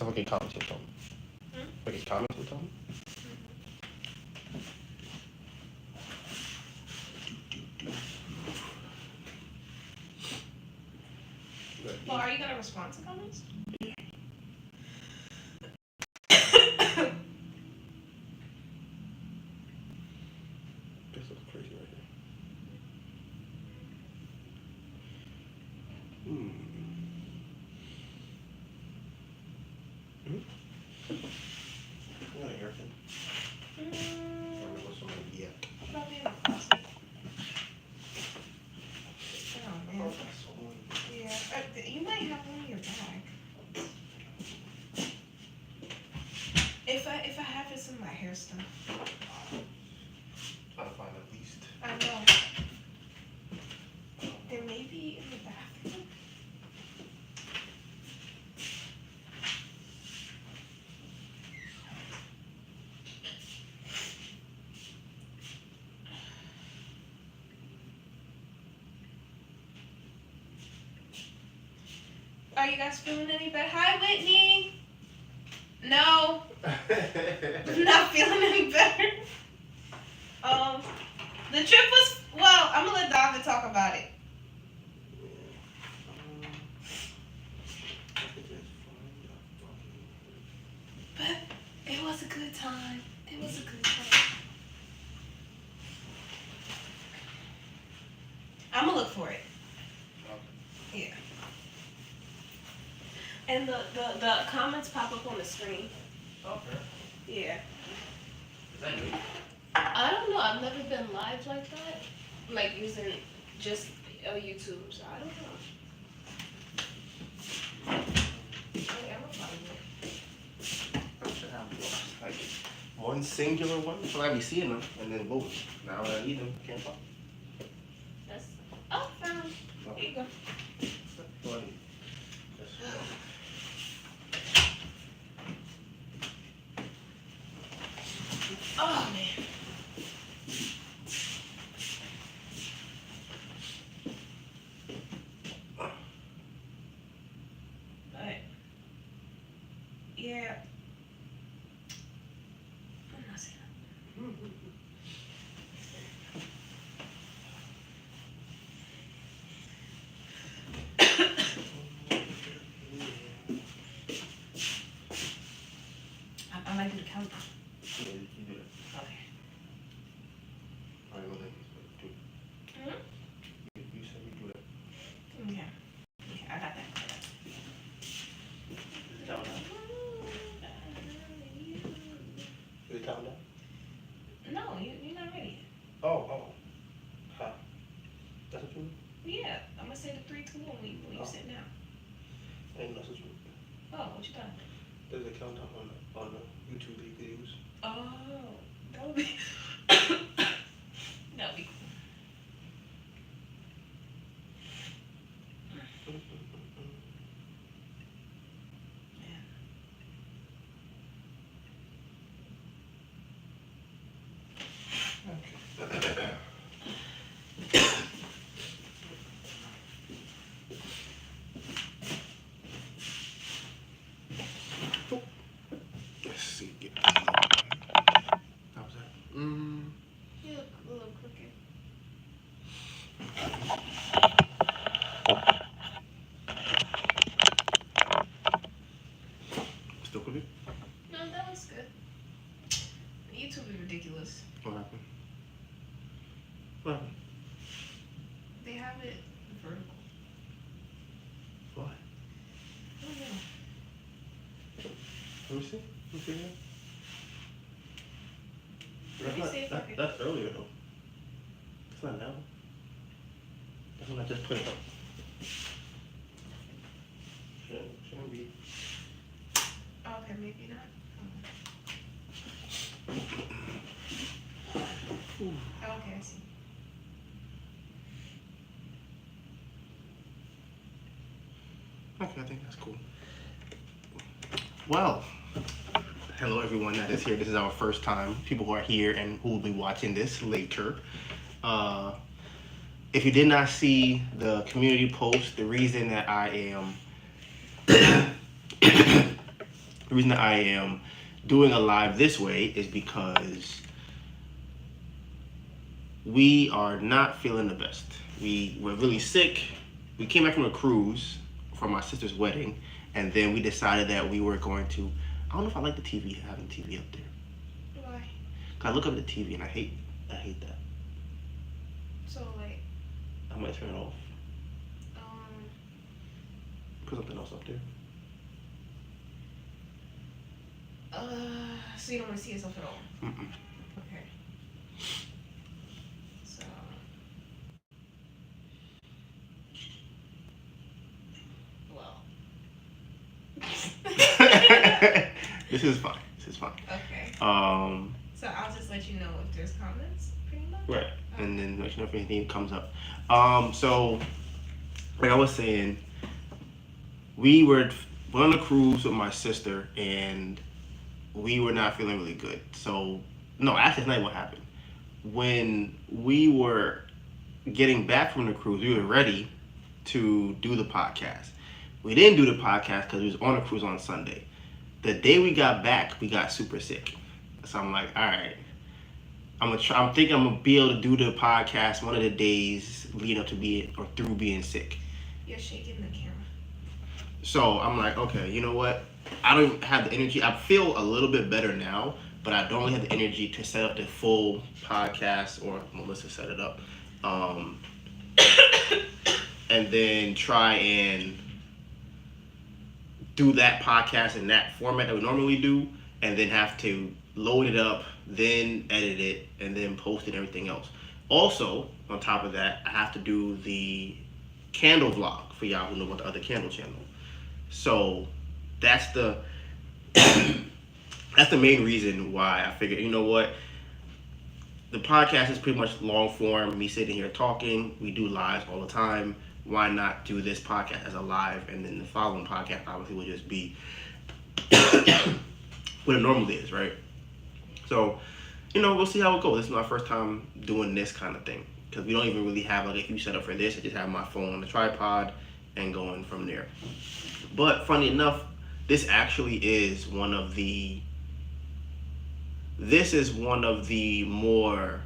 Someone can comment here, Tom. We can comment here, Tom. Well, are you gonna respond to comments? This looks crazy right here. You got a hairpin? What's on the yak? Probably in the closet. Oh man. Yeah. You might have one in your bag. If I have this in my hair stuff. Trying to find at least. I know. There may be in the bathroom. Are you guys feeling any better? Hi, Whitney. No, I'm not feeling any better. The trip was well. I'm gonna let David talk about it. But it was a good time. It was a good time. I'm gonna look for it. Yeah. And the comments pop up on the screen. Okay. Yeah. Is that new? I don't know. I've never been live like that. Like using just YouTube. So I don't know. Okay, I'm gonna find it. I should have like one singular one. So I be seeing them and then boom. Now when I need them, can't find. That's found. Here you go. Funny. Oh man. But yeah. I'm not saying that. I might do the countdown. Yeah, you do that. Okay. I don't know that. Hmm? You said we do that. Okay. Yeah, I got that. Is it down now? Is it down now? No, you're not ready Oh. Huh. That's what you mean? yet. Yeah, I'm gonna say the 3, 2, 1 when you sit down. I didn't know that's what you mean. Oh, what you done? There's a countdown on the YouTube that you could use. Oh, that would be that would be cool. Man. Let's see. How was that? You look a little crooked. Still crooked? No, that looks good. YouTube is ridiculous. What happened? What happened? They have it vertical. What? I don't know. Let me see. Let me see that. Let me see if I can- That's earlier though. It's not now. That's when I just put it up. Shouldn't be. Okay, maybe not. Okay, I see. Okay, I think that's cool. Well, hello everyone that is here. This is our first time. People who are here and who will be watching this later. If you did not see the community post, the reason that I am The reason that I am doing a live this way is because we are not feeling the best. We were really sick. We came back from a cruise for my sister's wedding, and then we decided that we were going to. I don't know if I like the TV, having TV up there. Why? Cause I look up at the TV and I hate that. So like, I might turn it off. um, Put something else up there. so you don't want to see yourself at all? Mm-mm. Okay. So. Well. This is fine. Okay. So I'll just let you know if there's comments, pretty much. Right, and then let you know if anything comes up. So like I was saying, we were on a cruise with my sister, and we were not feeling really good. So no, actually, that's not what happened. When we were getting back from the cruise, we were ready to do the podcast. We didn't do the podcast because we was on a cruise on Sunday. The day we got back, we got super sick. So I'm like, all right, I'm thinking I'm gonna be able to do the podcast one of the days leading up to through being sick. You're shaking the camera. So I'm like, okay, you know what? I don't have the energy. I feel a little bit better now, but I don't really have the energy to set up the full podcast, or Melissa set it up, and then try and do that podcast in that format that we normally do, and then have to load it up, then edit it, and then post it and everything else. Also, on top of that, I have to do the candle vlog for y'all who know about the other candle channel. So that's the that's the main reason why I figured, you know what, the podcast is pretty much long form, me sitting here talking. We do lives all the time. Why not do this podcast as a live, and then the following podcast obviously will just be what it normally is, right? So, we'll see how it goes. This is my first time doing this kind of thing, because we don't even really have like a huge setup for this. I just have my phone on the tripod and going from there. But funny enough, this actually is one of the more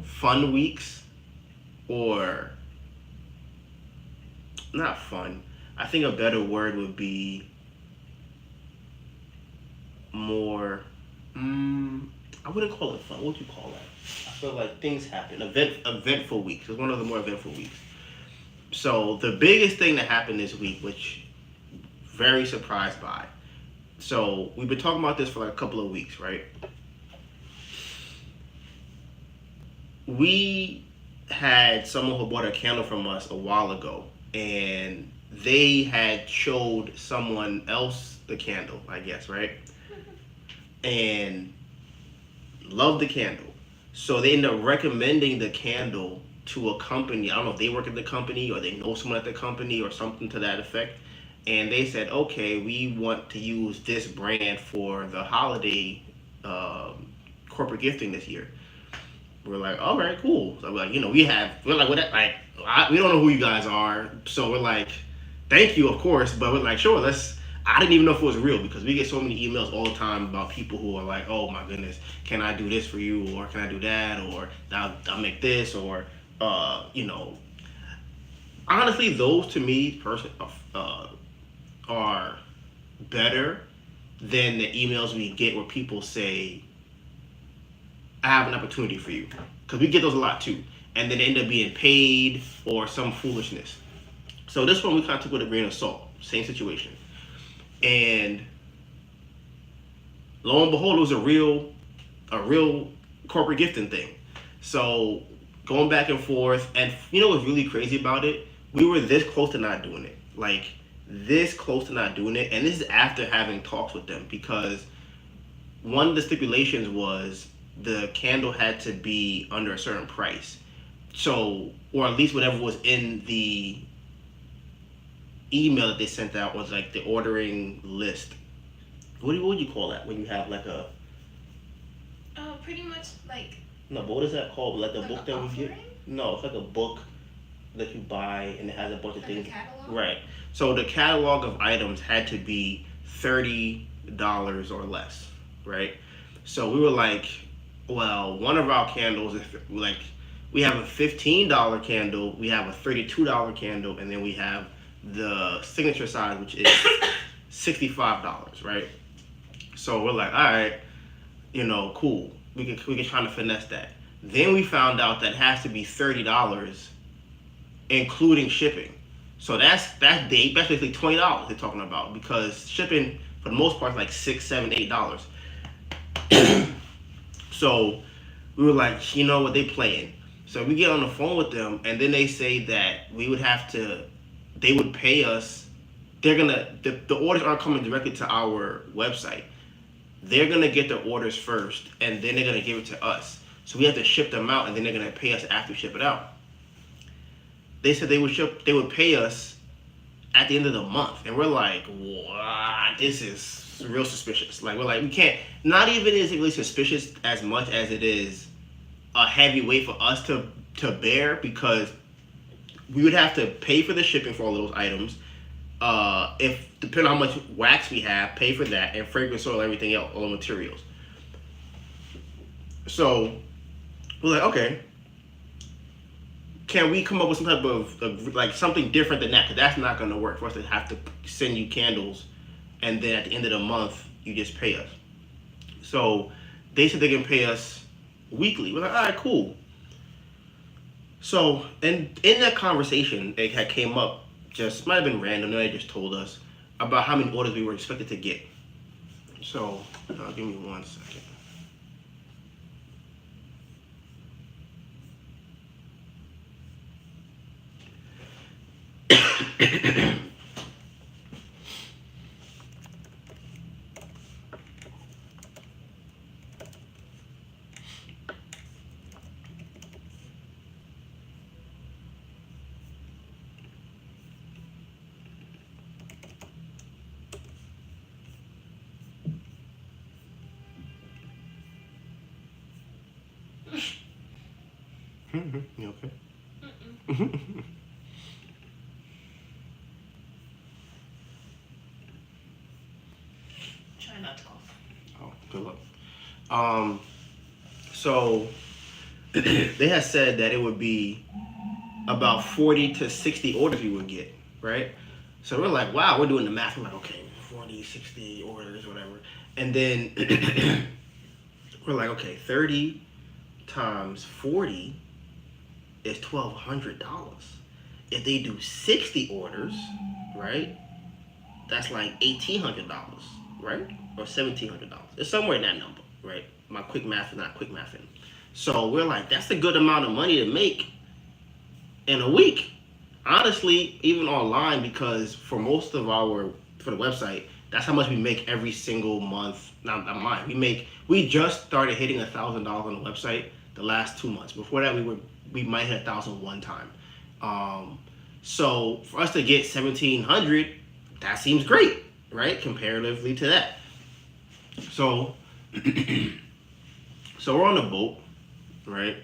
fun weeks, or not fun. I think a better word would be more, I wouldn't call it fun. What would you call that? I feel like things happen. Eventful weeks. It's one of the more eventful weeks. So the biggest thing that happened this week, which very surprised by. So we've been talking about this for like a couple of weeks, right? We had someone who bought a candle from us a while ago, and they had showed someone else the candle, I guess, right? And loved the candle. So they ended up recommending the candle to a company. I don't know if they work at the company or they know someone at the company or something to that effect. And they said, okay, we want to use this brand for the holiday corporate gifting this year. We're like, all right, cool. So we're like, we don't know who you guys are. So we're like, thank you, of course. But we're like, sure, I didn't even know if it was real, because we get so many emails all the time about people who are like, oh my goodness, can I do this for you? Or can I do that? Or I'll make this, or, honestly, those to me are better than the emails we get where people say, I have an opportunity for you. Because we get those a lot too. And then they end up being paid or some foolishness. So this one we kind of took with a grain of salt. Same situation. And lo and behold, it was a real corporate gifting thing. So going back and forth, and what's really crazy about it? We were this close to not doing it. Like, this close to not doing it. And this is after having talks with them, because one of the stipulations was the candle had to be under a certain price. So, or at least whatever was in the email that they sent out was like the ordering list. What would you call that when you have like a? Pretty much like. No, but what is that called? Like the book that we get? Offering? No, it's like a book that you buy and it has a bunch of Like things. a catalog? Right. So the catalog of items had to be 30 or less, right? So we were like, well, one of our candles, if like we have a $15 candle, we have a $32 candle, and then we have the signature size, which is $65, right? So we're like, all right, cool. We can try to finesse that. Then we found out that it has to be $30, including shipping. So that's basically $20 they're talking about, because shipping for the most part is like $6, $7, $8. So we were like, you know what, they playing. So we get on the phone with them, and then they say that they would pay us. The orders aren't coming directly to our website. They're gonna get the orders first, and then they're gonna give it to us. So we have to ship them out, and then they're gonna pay us after we ship it out. They said they would pay us at the end of the month, and we're like, what? This is real suspicious. Like, we're like, we can't. Not even is it really suspicious as much as it is a heavy weight for us to bear, because we would have to pay for the shipping for all those items. If depending on how much wax we have, pay for that, and fragrance oil, everything else, all the materials. So we're like, okay, can we come up with some type of like something different than that? Because that's not going to work for us to have to send you candles, and then at the end of the month you just pay us. So they said they can pay us weekly. We're like, all right, cool. So in that conversation, it had came up, just might have been random. They just told us about how many orders we were expected to get. So give me 1 second. You okay? Try not to cough. Oh, good luck. So they had said that it would be about 40 to 60 orders we would get, right? So we're like, wow, we're doing the math. We're like, okay, 40, 60 orders, whatever. And then we're like, okay, 30 times 40 is $1,200. If they do 60 orders, right, that's like $1,800, right? Or $1,700. It's somewhere in that number, right? My quick math is not quick mathing. So we're like, that's a good amount of money to make in a week. Honestly, even online, because for the website, that's how much we make every single month. Not mine. We just started hitting $1,000 on the website the last 2 months. Before that, we might hit 1,000 one time. So for us to get 1,700, that seems great, right? Comparatively to that. So we're on the boat, right?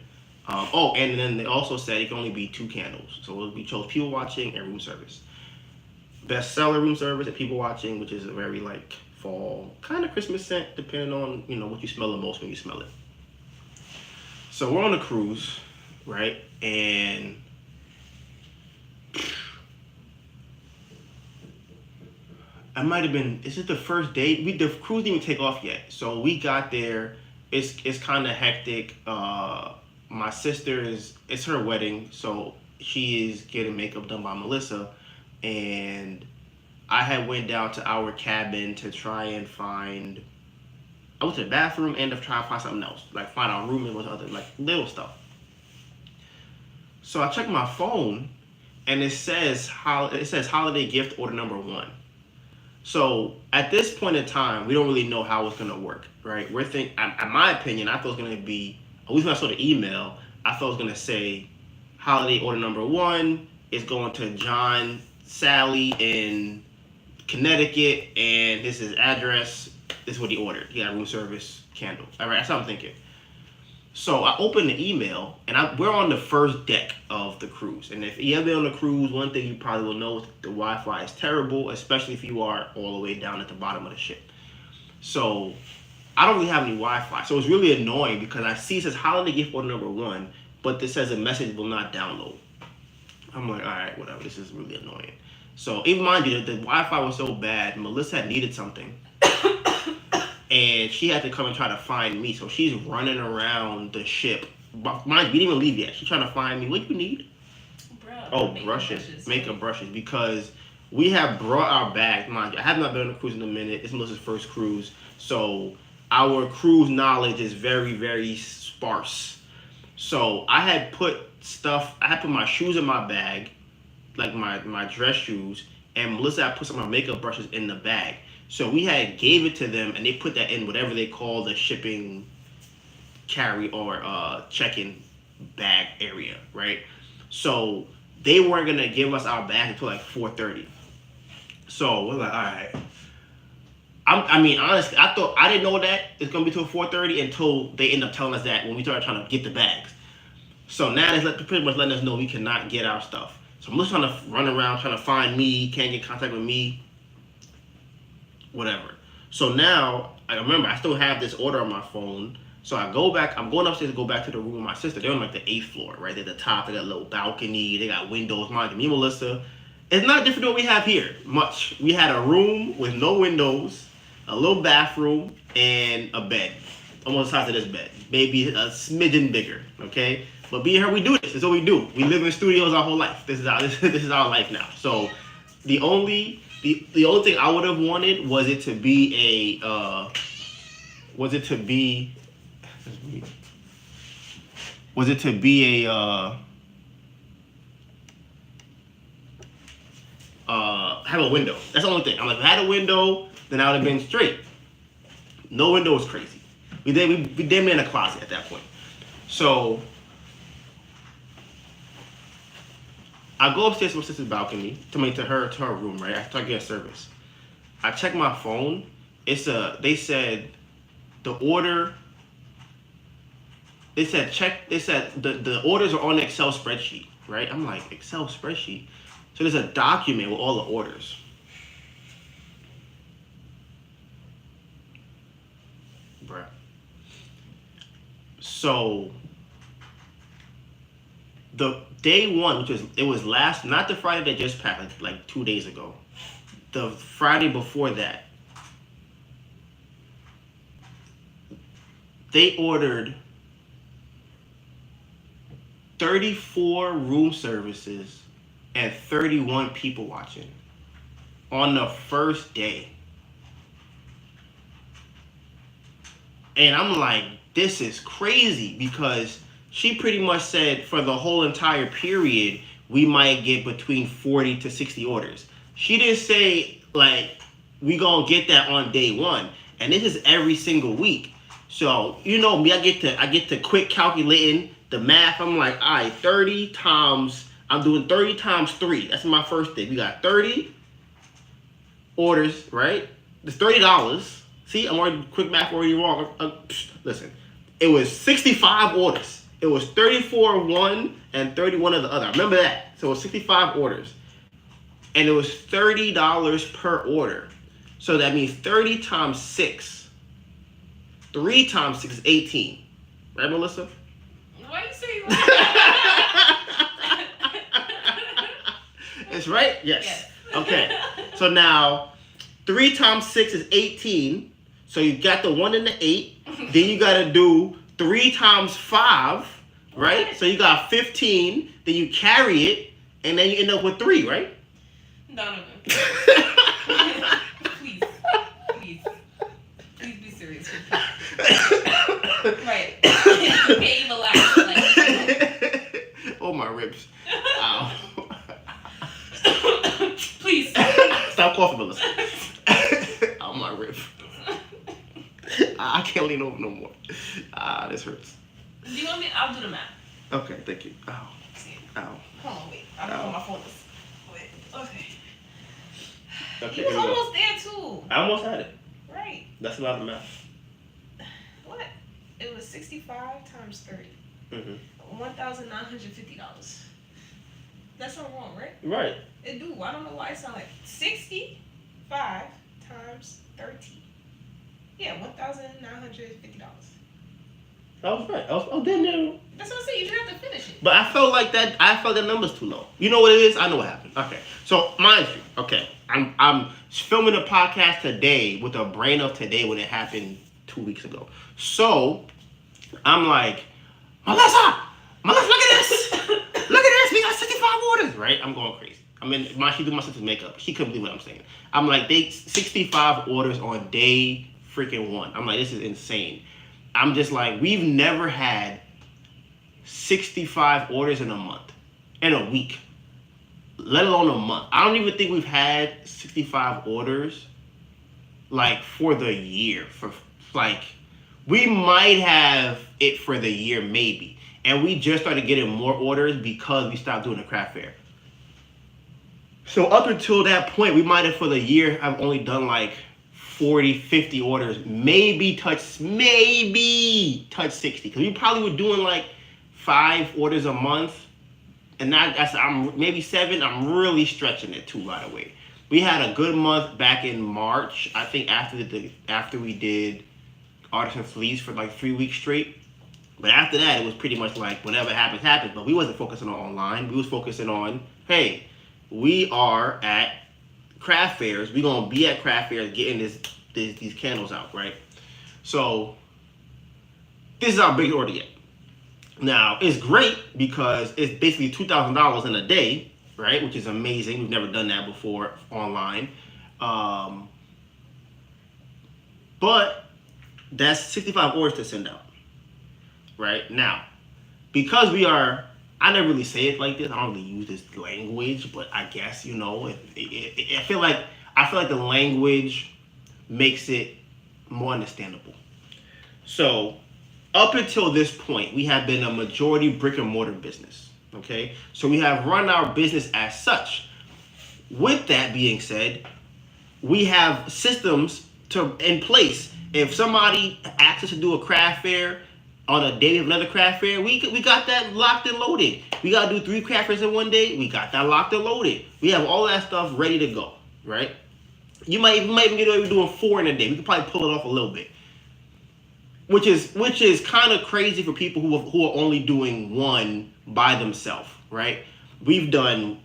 And then they also said it can only be 2 candles. So we chose people watching and room service. Bestseller room service and people watching, which is a very like fall kind of Christmas scent, depending on what you smell the most when you smell it. So we're on a cruise, right? And I might have been. Is it the first day? The cruise didn't even take off yet. So we got there. It's kind of hectic. My sister it's her wedding, so she is getting makeup done by Melissa, and I had went down to our cabin to try and find. I went to the bathroom and to try to find something else, like find our room and with other like little stuff. So I checked my phone, and it says holiday gift order number 1. So at this point in time, we don't really know how it's gonna work, right? We're thinking, in my opinion, I thought it was gonna be. At least when I saw the email, I thought it was gonna say, holiday order number 1 is going to John Sally in Connecticut, and this is address. This is what he ordered. He got room service candle. All right, that's what I'm thinking. So I opened the email, and we're on the first deck of the cruise. And if you ever been on a cruise, one thing you probably will know is the Wi-Fi is terrible, especially if you are all the way down at the bottom of the ship. So I don't really have any Wi-Fi. So it's really annoying because I see it says holiday gift order number 1, but this says a message will not download. I'm like, all right, whatever. This is really annoying. So even mind you, the Wi-Fi was so bad. Melissa had needed something, and she had to come and try to find me. So she's running around the ship. But mind you, we didn't even leave yet. She's trying to find me. What do you need? Oh, brushes. Makeup brushes. Because we have brought our bags. Mind you, I have not been on a cruise in a minute. It's Melissa's first cruise. So our cruise knowledge is very, very sparse. So I had put my shoes in my bag, like my dress shoes, and Melissa had put some of my makeup brushes in the bag. So we had gave it to them, and they put that in whatever they call the shipping carry or check-in bag area, right? So they weren't gonna give us our bag until like 4:30. So we're like, all right. I mean, honestly, I didn't know that it's gonna be till 4:30 until they end up telling us that when we started trying to get the bags. So now they're pretty much letting us know we cannot get our stuff. So I'm just trying to run around trying to find me, can't get in contact with me, whatever. So now I remember I still have this order on my phone. So I'm going upstairs to go back to the room with my sister. They're on like the 8th floor, right? They're at the top. They got a little balcony. They got windows. Mind you, me and Melissa, it's not different than what we have here, much. We had a room with no windows, a little bathroom, and a bed. Almost the size of this bed. Maybe a smidgen bigger, okay? But being here, we do this. This is what we do. We live in studios our whole life. This is our life now. So the only thing I would have wanted was it to be have a window. That's the only thing. I'm like, if I had a window, then I would have been straight. No window was crazy. We damn near in a closet at that point. So I go upstairs to my sister's balcony to her room, right? After I get service. I check my phone. They said the order. They said the orders are on the Excel spreadsheet, right? I'm like, Excel spreadsheet? So there's a document with all the orders. Bruh. So the day 1, it was not the Friday that just passed, like 2 days ago. The Friday before that, they ordered 34 room services and 31 people watching on the first day. And I'm like, this is crazy, because she pretty much said for the whole entire period, we might get between 40 to 60 orders. She didn't say, like, we gonna get that on day 1. And this is every single week. So, you know me, I get to quick calculating the math. I'm like, all right, 30 times, I'm doing 30 times 3. That's my first thing. We got 30 orders, right? It's $30. See, I'm already, quick math already wrong. Listen, it was 65 orders. It was 34 one and 31 of the other. I remember that. So it was 65 orders. And it was $30 per order. So that means 30 times 6. 3 times 6 is 18. Right, Melissa? Why you say that? It's right? Yes. Okay. So now, 3 times 6 is 18. So you got the 1 and the 8. Then you got to do 3 times 5, right? What? So you got 15. Then you carry it, and then you end up with 3, right? Donovan. Please be serious. Right. You can't even laugh. Like. Oh, my ribs. Ow. Please. Stop coughing, Melissa. Ow, my rib. I can't lean over no more. This hurts. Do you want me? I'll do the math. Okay, thank you. Ow. Ow. Hold on, wait. I don't know my phone is. Wait. Okay. Okay, you was almost there too. I almost had it. Right. That's a lot of math. What? It was 65 times 30. Mm-hmm. $1,950. That's not wrong, right? Right. It do. I don't know why it sounds like 65 times 30. Yeah, $1,950. I was right. Oh, damn near. That's what I said. You didn't have to finish it. But I felt like that. I felt that number's too low. You know what it is? I know what happened. Okay, so mind you, okay, I'm filming a podcast today with a brain of today when it happened 2 weeks ago. So I'm like, Melissa, look at this. Look at this. We got 65 orders, right? I'm going crazy. I mean, she do my sister's makeup. She couldn't believe what I'm saying. I'm like, they 65 orders on day freaking 1. I'm like, this is insane. I'm just like, we've never had 65 orders in a month, in a week, let alone a month. I don't even think we've had 65 orders like for the year. For like, we might have it for the year maybe, and we just started getting more orders because we stopped doing the craft fair. So up until that point, we might have for the year have only done like 40, 50 orders, maybe touch 60, because we probably were doing like 5 orders a month, and I'm maybe 7. I'm really stretching it too, by the way. We had a good month back in March, I think, after we did Artisan Fleece for like 3 weeks straight. But after that, it was pretty much like whatever happens, happens. But we wasn't focusing on online. We was focusing on, hey, we are at craft fairs. We're gonna be at craft fairs getting these candles out, right? So this is our biggest order yet. Now it's great because it's basically $2,000 in a day, right? Which is amazing. We've never done that before online. But that's 65 orders to send out, right? Now, because we are, I never really say it like this. I don't really use this language, but I guess, you know, I feel like the language makes it more understandable. So up until this point, we have been a majority brick and mortar business. Okay, so we have run our business as such. With that being said, we have systems in place. If somebody asks us to do a craft fair on a day of another craft fair, we got that locked and loaded. We got to do 3 craft fairs in one day. We got that locked and loaded. We have all that stuff ready to go, right? You might even get away with doing 4 in a day. We could probably pull it off a little bit, which is kind of crazy for people who are only doing 1 by themselves, right? We've done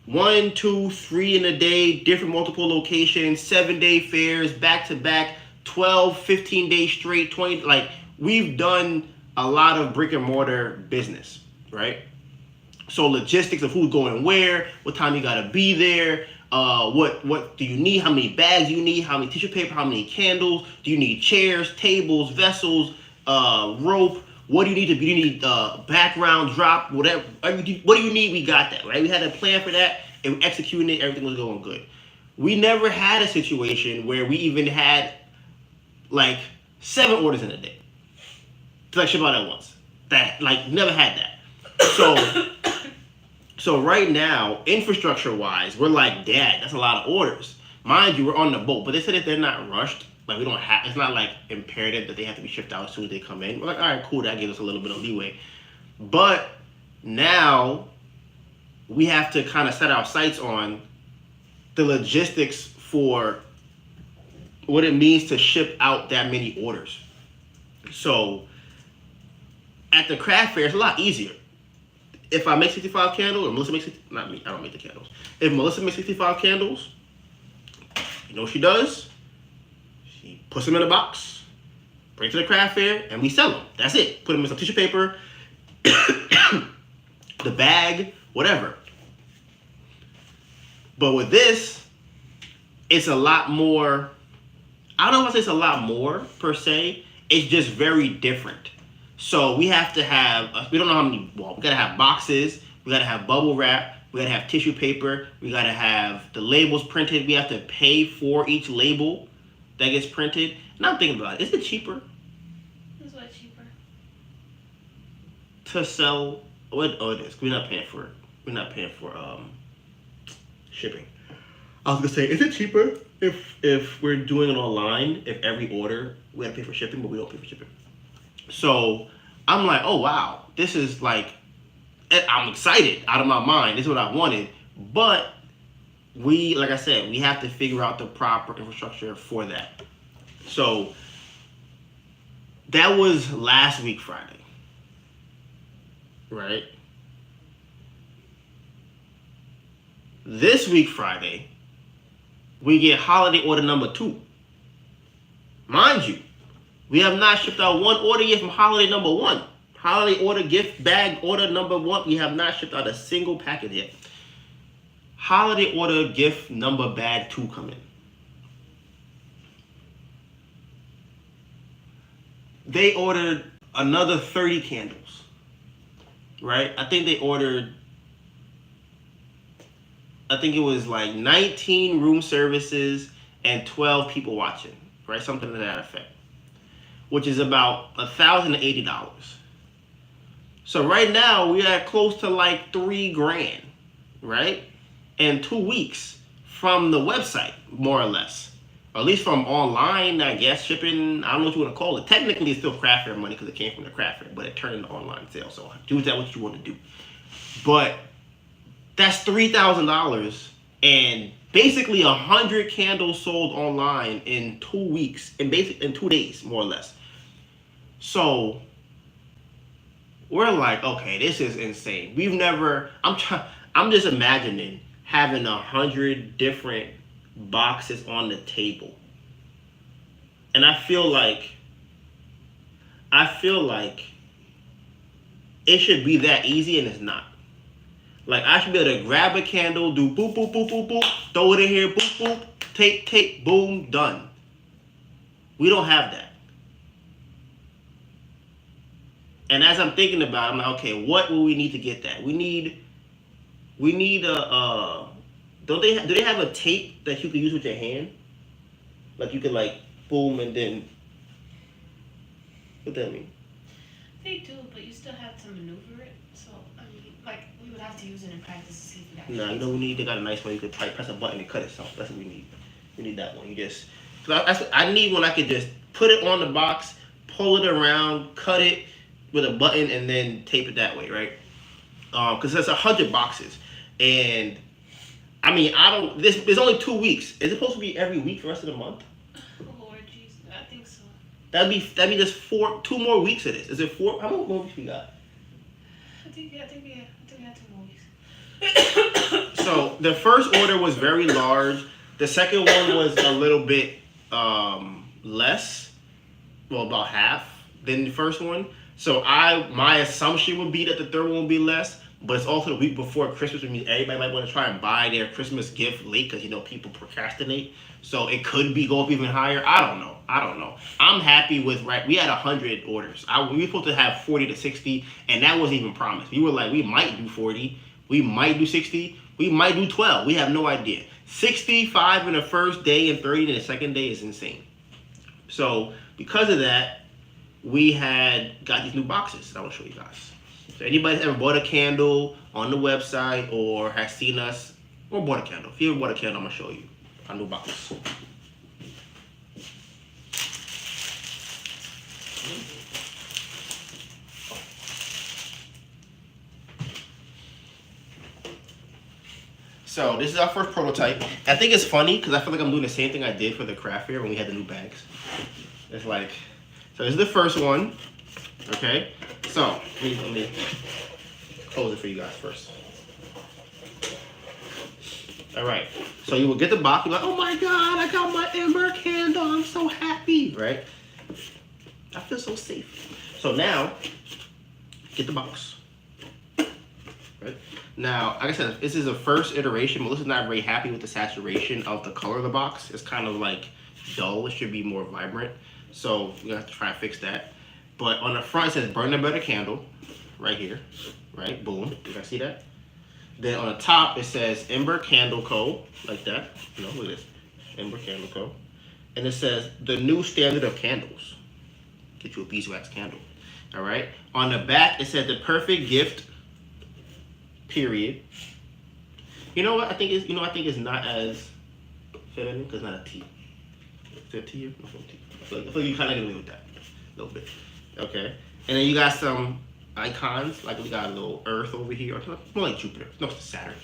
1, 2, 3 in a day, different multiple locations, 7-day fairs, back to back, 12, 15 days straight, 20. Like, we've done a lot of brick and mortar business, right? So logistics of who's going where, what time you gotta be there, what do you need, how many bags you need, how many tissue paper, how many candles, do you need chairs, tables, vessels, rope, what do you need do you need background drop, whatever, what do you need, we got that, right? We had a plan for that, and executing it, everything was going good. We never had a situation where we even had like 7 orders in a day to like ship out at once. That, like, never had that. So right now, infrastructure-wise, we're like, Dad, that's a lot of orders. Mind you, we're on the boat, but they said that they're not rushed. Like, we don't have, it's not like imperative that they have to be shipped out as soon as they come in. We're like, all right, cool, that gives us a little bit of leeway. But now we have to kind of set our sights on the logistics for what it means to ship out that many orders. So at the craft fair, it's a lot easier. If I make 65 candles, or Melissa makes, not me, I don't make the candles. If Melissa makes 65 candles, you know what she does? She puts them in a box, brings to the craft fair, and we sell them. That's it. Put them in some tissue paper, the bag, whatever. But with this, it's a lot more, I don't want to say it's a lot more per se, it's just very different. So we have to have, we don't know how many, well, we gotta have boxes, we gotta have bubble wrap, we gotta have tissue paper, we gotta have the labels printed, we have to pay for each label that gets printed. And I'm thinking about it, is it cheaper? Is what cheaper? To sell, it is, we're not paying for shipping. I was gonna say, is it cheaper if we're doing it online, if every order, we gotta pay for shipping, but we don't pay for shipping? So I'm like, oh wow, this is like, I'm excited out of my mind. This is what I wanted. But like I said, we have to figure out the proper infrastructure for that. So That was last week Friday, right? This week Friday, we get holiday order number 2. Mind you, we have not shipped out one order yet from holiday number 1. Holiday order gift bag order number 1. We have not shipped out a single packet yet. Holiday order gift number bag 2 coming. They ordered another 30 candles, right? I think it was like 19 room services and 12 people watching, right? Something to that effect, which is about $1,080. So right now we are close to like $3,000, right? In 2 weeks from the website, more or less. Or at least from online, I guess, shipping. I don't know what you want to call it. Technically, it's still craft fair money because it came from the craft fair, but it turned into online sales. So do with that what you want to do. But that's $3,000 and basically 100 candles sold online in 2 weeks, in 2 days, more or less. So we're like, okay, this is insane. I'm just imagining having 100 different boxes on the table. And I feel like it should be that easy, and it's not. Like, I should be able to grab a candle, do boop, boop, boop, boop, boop, throw it in here, boop, boop, tape, boom, done. We don't have that. And as I'm thinking about it, I'm like, okay, what will we need to get that? We need a, do they have a tape that you can use with your hand? Like, you can, like, boom, and then, what that mean? They do, but you still have to maneuver it. So, I mean, like, we would have to use it in practice to see if we got No, you know, they got a nice one. You could press a button and cut it. So that's what we need. We need that one. I need one I could just put it on the box, pull it around, cut it with a button, and then tape it that way, right? Because there's 100 boxes, and I mean, there's only 2 weeks. Is it supposed to be every week for the rest of the month? Lord Jesus, I think so. That'd be just 2 more weeks of this. Is it 4? How many more weeks we got? I think we had 2 more weeks. So the first order was very large. The second one was a little bit less, well, about half than the first one. So my assumption would be that the third one will be less, but it's also the week before Christmas, which means everybody might want to try and buy their Christmas gift late because, you know, people procrastinate. So it could go up even higher. I don't know. I'm happy with, we had 100 orders. We were supposed to have 40 to 60, and that wasn't even promised. We were like, we might do 40, we might do 60, we might do 12. We have no idea. 65 in the first day and 30 in the second day is insane. So because of that, we got these new boxes that I will show you guys. So anybody that's ever bought a candle on the website or has seen us or bought a candle, if you ever bought a candle, I'm gonna show you our new box. So this is our first prototype. I think it's funny because I feel like I'm doing the same thing I did for the craft fair when we had the new bags. It's like, so this is the first one. Okay, so let me close it for you guys first. All right, so you will get the box. You're like, oh my God, I got my Ember candle. I'm so happy, right? I feel so safe. So now, get the box. Right? Now, like I said, this is the first iteration. Melissa's not very happy with the saturation of the color of the box. It's kind of like dull. It should be more vibrant. So we're gonna have to try and fix that. But on the front it says burn a better candle, right here, right? Boom. You guys see that? Then on the top it says Ember Candle Co. Like that. You know, look at this. Ember Candle Co. And it says the new standard of candles. Get you a beeswax candle. All right. On the back it says the perfect gift. Period. You know what? I think it's not as feminine because it's not a T. Is it a T? No, T. I feel like you kind of get away with that a little bit. Okay. And then you got some icons, like we got a little Earth over here, or more like Jupiter. No, it's Saturn.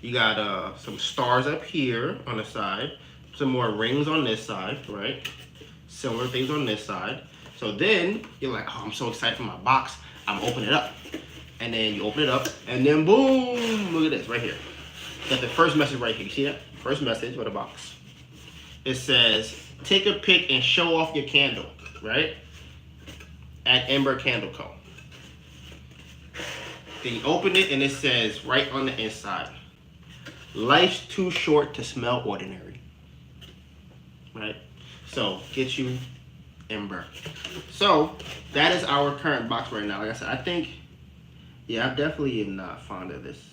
You got some stars up here on the side, some more rings on this side, right? Similar things on this side. So then you're like, oh, I'm so excited for my box. I'm gonna open it up. And then you open it up, and then boom, look at this right here. Got the first message right here. You see that? First message with a box. It says, take a pic and show off your candle, right? At Ember Candle Co. Then you open it, and it says right on the inside, life's too short to smell ordinary. Right? So, get you Ember. So, that is our current box right now. Like I said, I think, yeah, I definitely am not fond of this.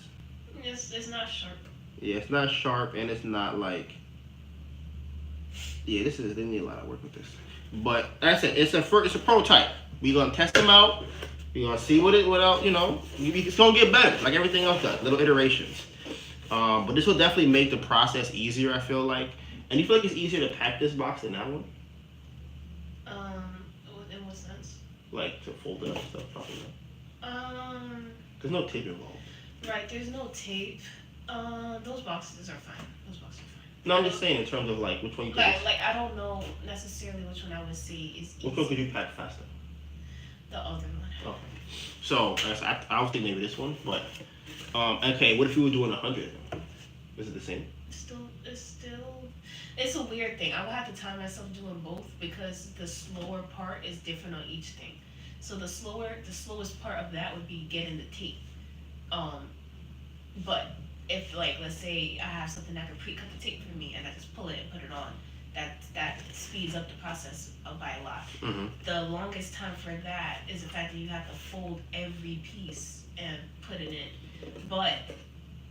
It's not sharp. Yeah, it's not sharp, and it's not like, yeah, they need a lot of work with this. But like I said, it's a prototype. We're gonna test them out. We're gonna see it's gonna get better, like everything else does, little iterations. But this will definitely make the process easier, I feel like. And you feel like it's easier to pack this box than that one? In what sense? Like to fold it up and stuff, probably not. There's no tape involved. Right, there's no tape. Those boxes are fine. No, I'm just saying in terms of like which one you could. Like I don't know necessarily which one I would say is easy. Which one could you pack faster? The other one. Okay. So I was thinking maybe this one, but okay. What if you were doing 100? Is it the same? It's a weird thing. I would have to time myself doing both because the slower part is different on each thing. So the slowest part of that would be getting the tape. But if like let's say I have something that can pre-cut the tape for me and I just pull it and put it on, that speeds up the process by a lot. Mm-hmm. The longest time for that is the fact that you have to fold every piece and put it in. But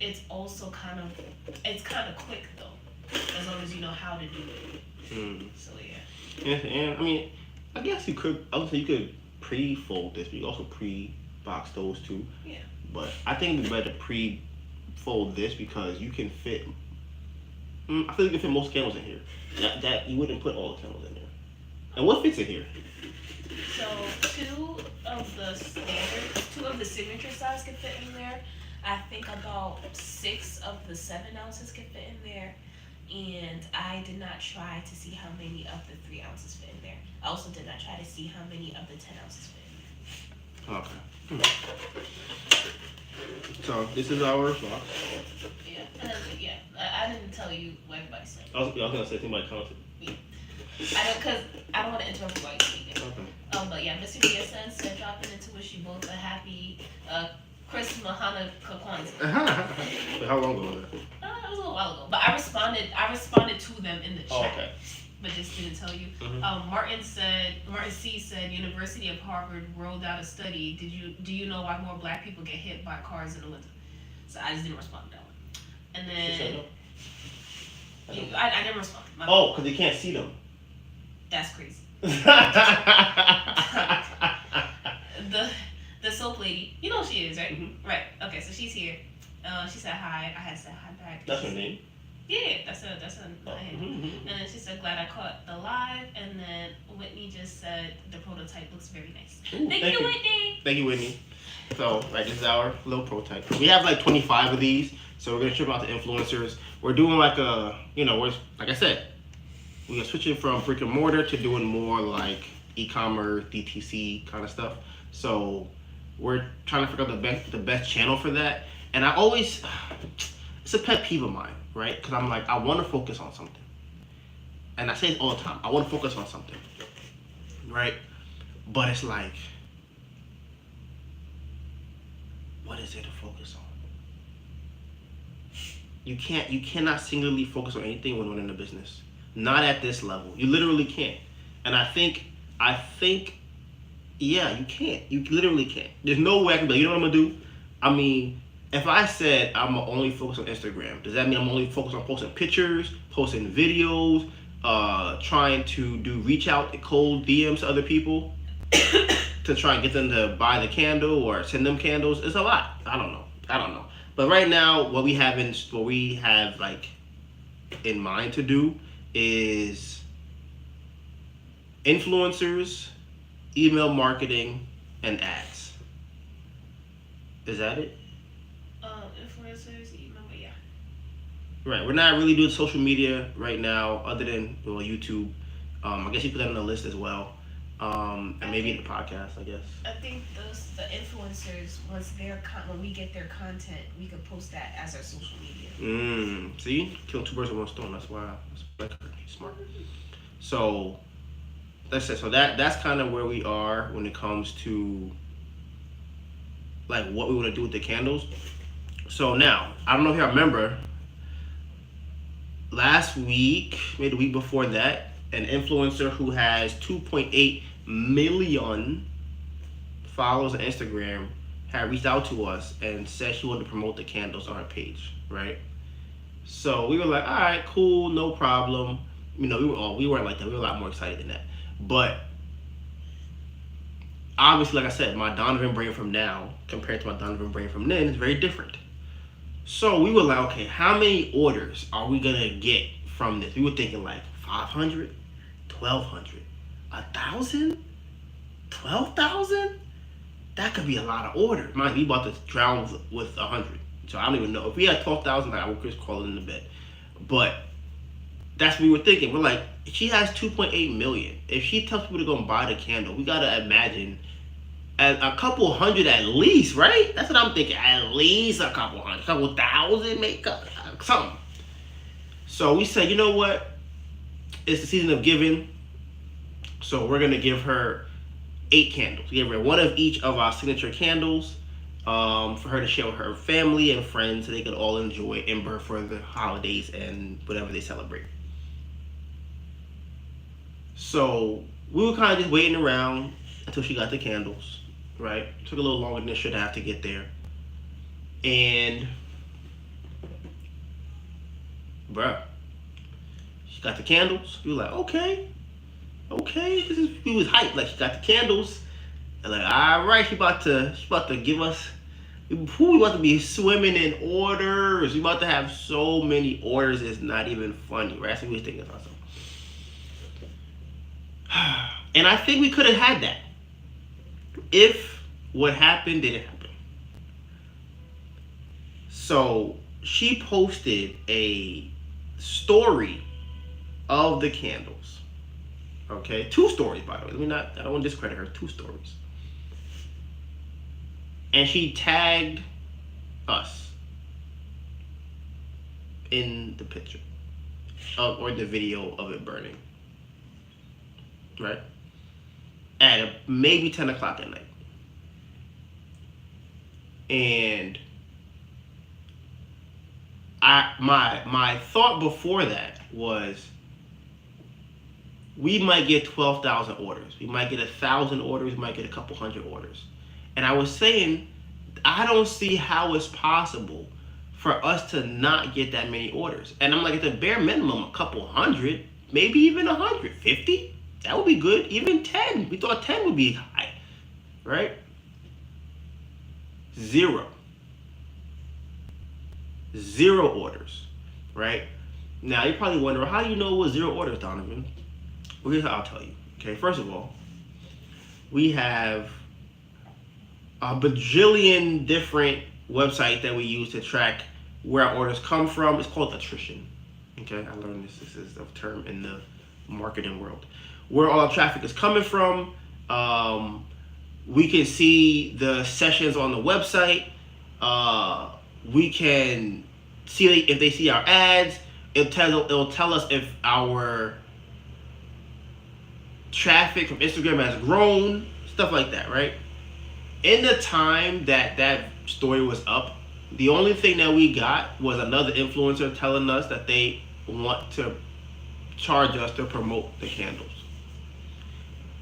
it's also kind of quick though, as long as you know how to do it. Mm. So yeah. And I mean, I guess you could. I would say you could pre-fold this, but you could also pre-box those two. Yeah. But I think it'd be better to pre-fold this because you can fit. I feel you can fit most candles in here. That you wouldn't put all the candles in there. And what fits in here? So two of the signature size could fit in there. I think about 6 of the 7 ounces could fit in there. And I did not try to see how many of the 3 ounces fit in there. I also did not try to see how many of the 10 ounces fit in there. Okay. So this is our box. Yeah, I didn't tell you what everybody said. I was gonna say somebody counted. I don't want to interrupt while you're speaking. Okay. But yeah, Mr. BSN said dropping into wish you both a happy Christmas Hanukkah Kwanzaa. But how long ago was that? It was a little while ago, but I responded to them in the chat. Oh, okay. But just didn't tell you. Mm-hmm. Martin C said University of Harvard rolled out a study. Do you know why more black people get hit by cars in the winter? So I just didn't respond to that one. And then I didn't respond. Oh, because they can't see them. That's crazy. The soap lady, you know who she is, right? Mm-hmm. Right. Okay, so she's here. She said hi. I had said hi back. That's her name. Yeah, that's her name. Mm-hmm. And then she said, glad I caught the live. And then Whitney just said the prototype looks very nice. Ooh, Thank you, Whitney. Thank you, Whitney. So, like, this is our little prototype. We have like 25 of these, so we're gonna ship out to influencers. We're doing like like I said, we're switching from brick and mortar to doing more like e-commerce, DTC kind of stuff. So we're trying to figure out the best channel for that. And I always, it's a pet peeve of mine, right? Because I'm like, I want to focus on something. And I say it all the time. I want to focus on something, right? But it's like, what is there to focus on? You cannot singularly focus on anything when we're in a business. Not at this level. You literally can't. And I think, yeah, you can't. You literally can't. There's no way I can be like, you know what I'm gonna do? I mean, if I said I'm gonna only focus on Instagram, does that mean I'm only focused on posting pictures, posting videos, trying to do reach out cold DMs to other people to try and get them to buy the candle or send them candles? It's a lot. I don't know. But right now, what we have like in mind to do is influencers, email marketing, and ads. Is that it? Influencers, email, yeah. Right. We're not really doing social media right now, other than YouTube. I guess you put that on the list as well. and maybe in the podcast, I guess. I think the influencers, when we get their content, we can post that as our social media. See, killing two birds with one stone. That's why. That's like she's smart. So that's it. So that's kind of where we are when it comes to like what we want to do with the candles. So now I don't know if y'all remember. Last week, maybe the week before that, an influencer who has 2.8 million followers on Instagram had reached out to us and said she wanted to promote the candles on her page, right? So we were like, all right, cool, no problem. You know, we weren't like that. We were a lot more excited than that. But obviously, like I said, my Donovan brain from now compared to my Donovan brain from then is very different. So we were like, okay, how many orders are we gonna get from this? We were thinking like 500, 1,200, 1,000, 12,000. That could be a lot of orders. Mind you, we about to drown with 100. So I don't even know if we had 12,000. I would just call it in the bed. But that's what we were thinking. We're like, she has 2.8 million. If she tells people to go and buy the candle, we gotta imagine a couple hundred at least, right? That's what I'm thinking. At least a couple hundred, a couple thousand, make up something. So we said, you know what? It's the season of giving. So we're gonna give her 8 candles. We give her one of each of our signature candles for her to share with her family and friends so they could all enjoy Ember for the holidays and whatever they celebrate. So we were kind of just waiting around until she got the candles, right? Took a little longer than it should have to get there. And, bruh, she got the candles. We were like, okay. We was hyped. Like, she got the candles. And like, all right, she about to give us. We about to be swimming in orders. We about to have so many orders. It's not even funny, right? So we was thinking about something. And I think we could have had that if what happened didn't happen. So she posted a story of the candles. Okay, 2 stories, by the way. I don't want to discredit her. 2 stories. And she tagged us in the picture or the video of it burning. Right? At maybe 10 o'clock at night. And my thought before that was we might get 12,000 orders. We might get 1,000 orders. We might get a couple hundred orders. And I was saying, I don't see how it's possible for us to not get that many orders. And I'm like, at the bare minimum, a couple hundred, maybe even 150. That would be good. Even 10. We thought 10 would be high, right? 0 orders, right? Now, you're probably wondering, how do you know it was 0 orders, Donovan? Well, here's how I'll tell you. Okay, first of all, we have a bajillion different websites that we use to track where our orders come from. It's called attrition. Okay, I learned this. This is a term in the marketing world. Where all our traffic is coming from. We can see the sessions on the website. We can see if they see our ads. It'll tell us if our traffic from Instagram has grown, stuff like that, right? In the time that story was up, the only thing that we got was another influencer telling us that they want to charge us to promote the candles.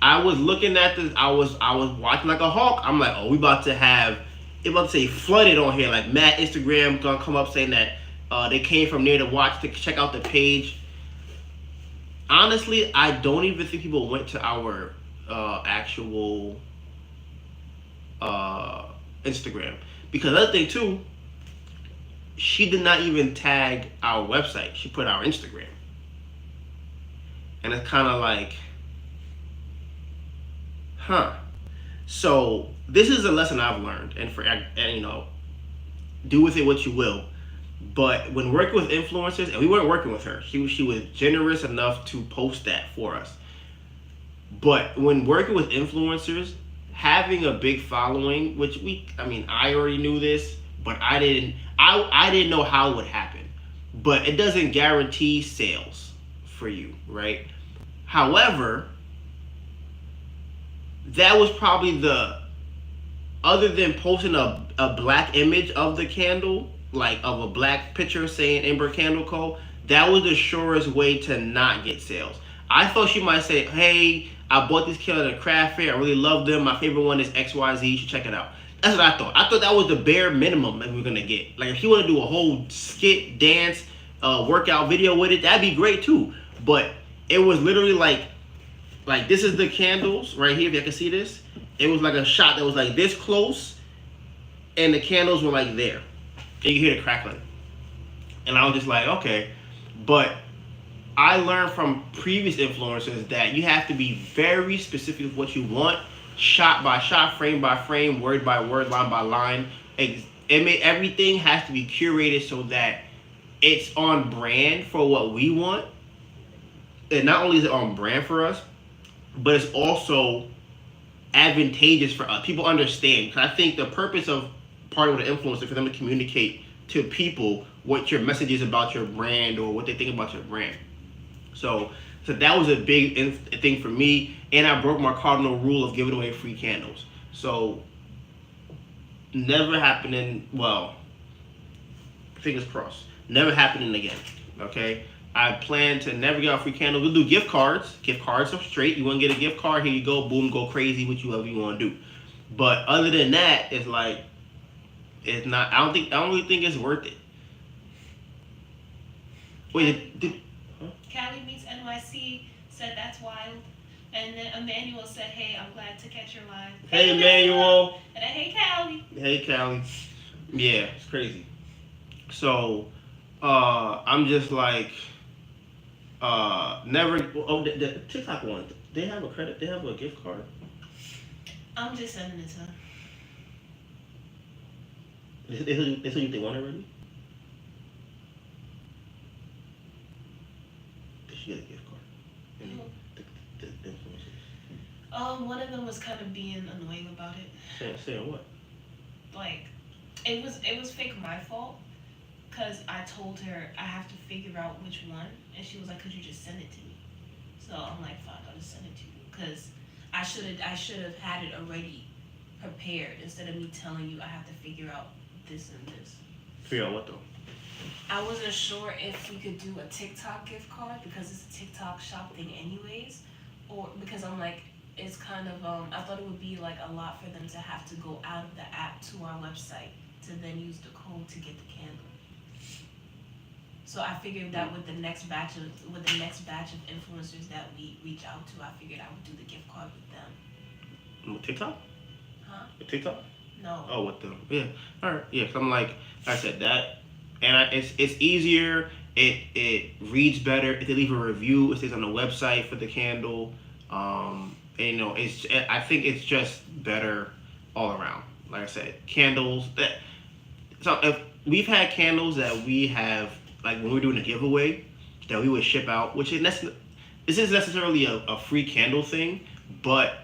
I was looking at this. I was watching like a hawk. I'm like, oh, we about to say flooded on here. Like mad Instagram gonna come up saying that they came from near to watch to check out the page. Honestly, I don't even think people went to our actual Instagram, because another thing too, she did not even tag our website. She put our Instagram, and it's kind of like, huh. So this is a lesson I've learned, and do with it what you will. But when working with influencers, and we weren't working with her, she was generous enough to post that for us. But when working with influencers, having a big following, I already knew this, but I didn't know how it would happen. But it doesn't guarantee sales for you, right? However, that was probably the other than posting a black image of the candle, like of a black picture saying Ember Candle Co., that was the surest way to not get sales. I thought she might say, hey, I bought this candle at a craft fair. I really love them. My favorite one is XYZ. You should check it out. That's what I thought. I thought that was the bare minimum that we were going to get. Like, if she want to do a whole skit, dance, workout video with it, that'd be great too. But it was literally like this is the candles right here. If you can see this, it was like a shot that was like this close, and the candles were like there. And you hear the crackling, and I was just like, okay. But I learned from previous influencers that you have to be very specific with what you want, shot by shot, frame by frame, word by word, line by line. Everything has to be curated so that it's on brand for what we want. And not only is it on brand for us, but it's also advantageous for us. People understand. Because I think the purpose of partnering with an influencer for them to communicate to people what your message is about your brand or what they think about your brand. So that was a big thing for me, and I broke my cardinal rule of giving away free candles. So never happening. Well, fingers crossed. Never happening again. Okay. I plan to never give out free candles. We'll do gift cards. Gift cards are straight. You want to get a gift card? Here you go. Boom. Go crazy with whatever you want to do. But other than that, it's like it's not. I don't really think it's worth it. Wait. Cali Meets NYC said that's wild. And then Emmanuel said, hey, I'm glad to catch your line. Hey, Emmanuel. And then, hey, Cali. Hey, Cali. Yeah, it's crazy. So, I'm just like, never. Oh, the TikTok one. They have a credit. They have a gift card. I'm just sending it to them. They told you they want it already? Did she get a gift card? The influencers. One of them was kind of being annoying about it. Saying what? Like, it was fake my fault. Because I told her I have to figure out which one. And she was like, could you just send it to me? So I'm like, fine, I'll just send it to you. Because I should have had it already prepared instead of me telling you I have to figure out this and this. Figure out what though? I wasn't sure if we could do a TikTok gift card because it's a TikTok shop thing anyways. Or because I'm like, it's kind of, I thought it would be like a lot for them to have to go out of the app to our website to then use the code to get the candle. So I figured that with the next batch of influencers that we reach out to, I figured I would do the gift card with them. With TikTok? Huh? With TikTok? No. Oh, with them. Yeah. All right. Yeah. Cause I'm like I said that, and it's easier. It reads better. If they leave a review, it stays on the website for the candle. And, I think it's just better all around. Like I said, candles. So if we've had candles that we have, like when we're doing a giveaway, that we would ship out, which is this isn't necessarily a free candle thing, but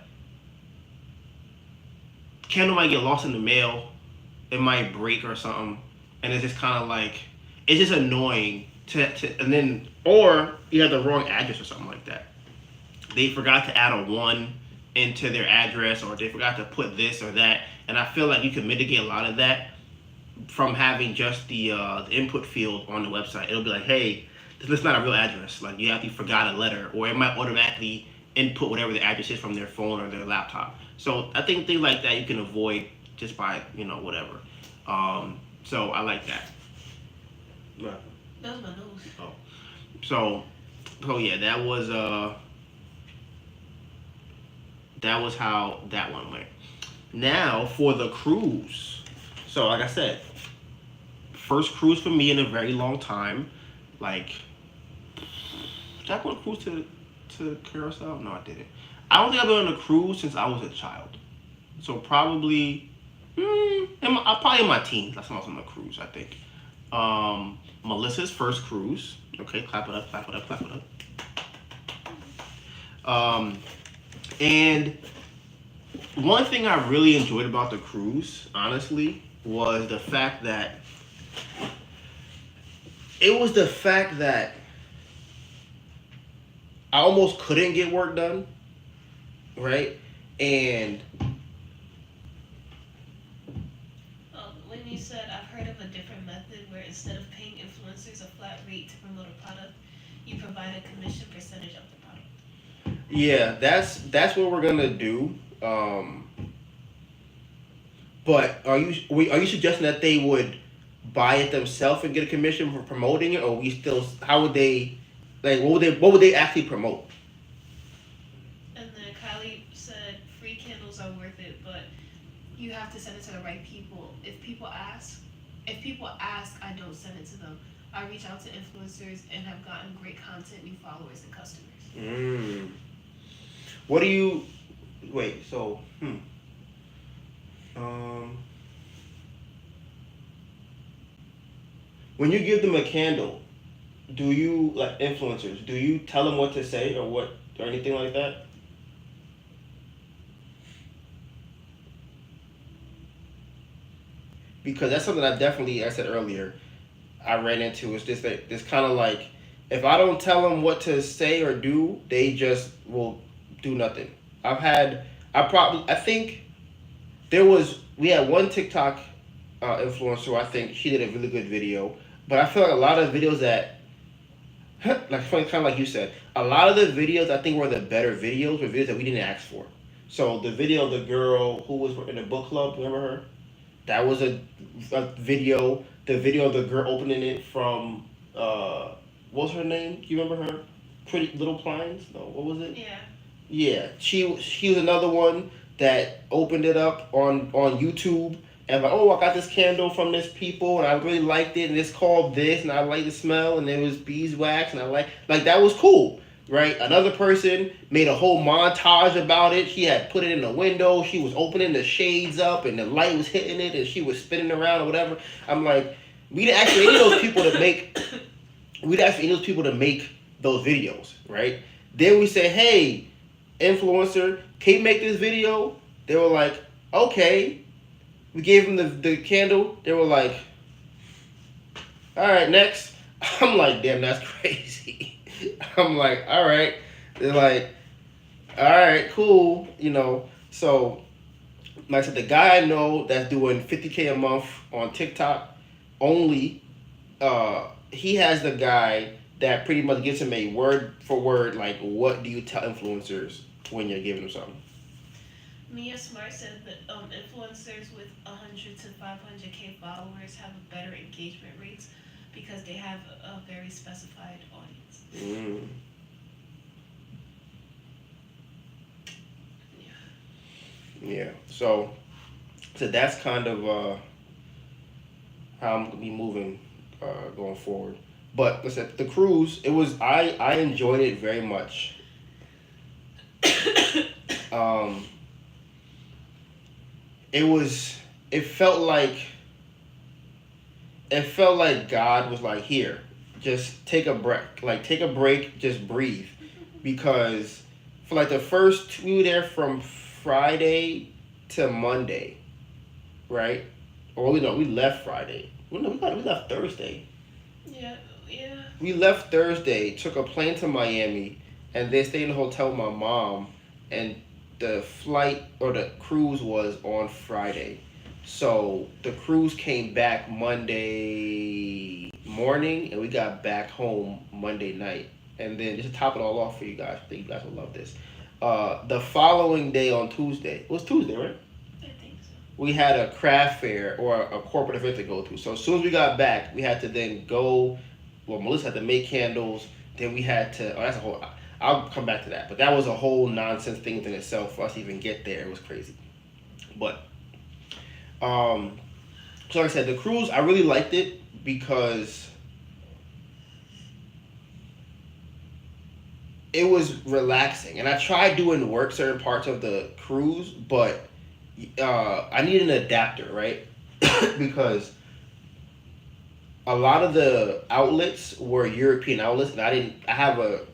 candle might get lost in the mail, it might break or something, and it's just kind of like, it's just annoying and then, or you have the wrong address or something like that. They forgot to add a 1 into their address, or they forgot to put this or that, and I feel like you can mitigate a lot of that from having just the input field on the website. It'll be like, hey, this is not a real address. Like, you forgot a letter, or it might automatically input whatever the address is from their phone or their laptop. So I think things like that you can avoid just by, whatever. So I like that. What? That was my nose. Oh. So yeah, that was how that one went. Now for the cruise. So like I said, first cruise for me in a very long time. Like, did I go on a cruise to Curacao? No, I didn't. I don't think I've been on a cruise since I was a child. So probably, probably in my teens. That's when I was on a cruise, I think. Melissa's first cruise. Okay, clap it up, clap it up, clap it up. And one thing I really enjoyed about the cruise, honestly, was the fact that it was the fact that I almost couldn't get work done, right? And When you said I've heard of a different method where instead of paying influencers a flat rate to promote a product, you provide a commission percentage of the product. yeah, that's what we're gonna do. Um, but are you suggesting that they would buy it themselves and get a commission for promoting it, or we still how would they like what would they actually promote? And then Kylie said free candles are worth it, but you have to send it to the right people. If people ask, I don't send it to them. I reach out to influencers and have gotten great content, new followers, and customers. Mm. What do you wait? So um, when you give them a candle, do you like influencers? Do you tell them what to say or what or anything like that? Because that's something I definitely, I said earlier, I ran into is this kind of like if I don't tell them what to say or do, they just will do nothing. I think we had one TikTok influencer. I think she did a really good video, but I feel like a lot of videos that like kind of like you said, a lot of the videos I think were the better videos were videos that we didn't ask for. So the video of the girl who was in the book club, remember her? That was a video. The video of the girl opening it from what was her name? Do you remember her? Pretty Little Pines? No, what was it? Yeah. Yeah, she was another one that opened it up on YouTube and like, oh, I got this candle from this people and I really liked it and it's called this and I like the smell and it was beeswax and I like that was cool, right? Another person made a whole montage about it. She had put it in the window. She was opening the shades up and the light was hitting it and she was spinning around or whatever. I'm like, we didn't actually need those people to make. We'd actually need those people to make those videos, right? Then we say, hey, influencer, can you make this video? They were like, okay. We gave them the candle. They were like, all right, next. I'm like, damn, that's crazy. I'm like, all right. They're like, all right, cool. So like I said, the guy I know that's doing 50K a month on TikTok only, he has the guy that pretty much gives him a word for word, like, what do you tell influencers when you're giving them something? Mia Smart said that influencers with 100 to 500K followers have a better engagement rates because they have a very specified audience. Mm. Yeah. So that's kind of how I'm gonna be moving going forward. But listen, the cruise, I enjoyed it very much. Um, it was it felt like God was like, here, just take a break, just breathe, because for like the first we were there from Friday to Monday, right? Or we left Friday. Well, no, we left Thursday. Yeah, yeah. We left Thursday, took a plane to Miami, and then stayed in a hotel with my mom. And the flight or the cruise was on Friday. So the cruise came back Monday morning, and we got back home Monday night. And then just to top it all off for you guys, I think you guys will love this. The following day on Tuesday, it was Tuesday, right? I think so. We had a craft fair or a corporate event to go to. So as soon as we got back, we had to then go. Well, Melissa had to make candles. Then we had to. Oh, that's a whole. I'll come back to that. But that was a whole nonsense thing in itself for us to even get there. It was crazy. But so like I said, the cruise I really liked it because it was relaxing, and I tried doing work certain parts of the cruise, but I need an adapter, right? Because a lot of the outlets were European outlets, and I have a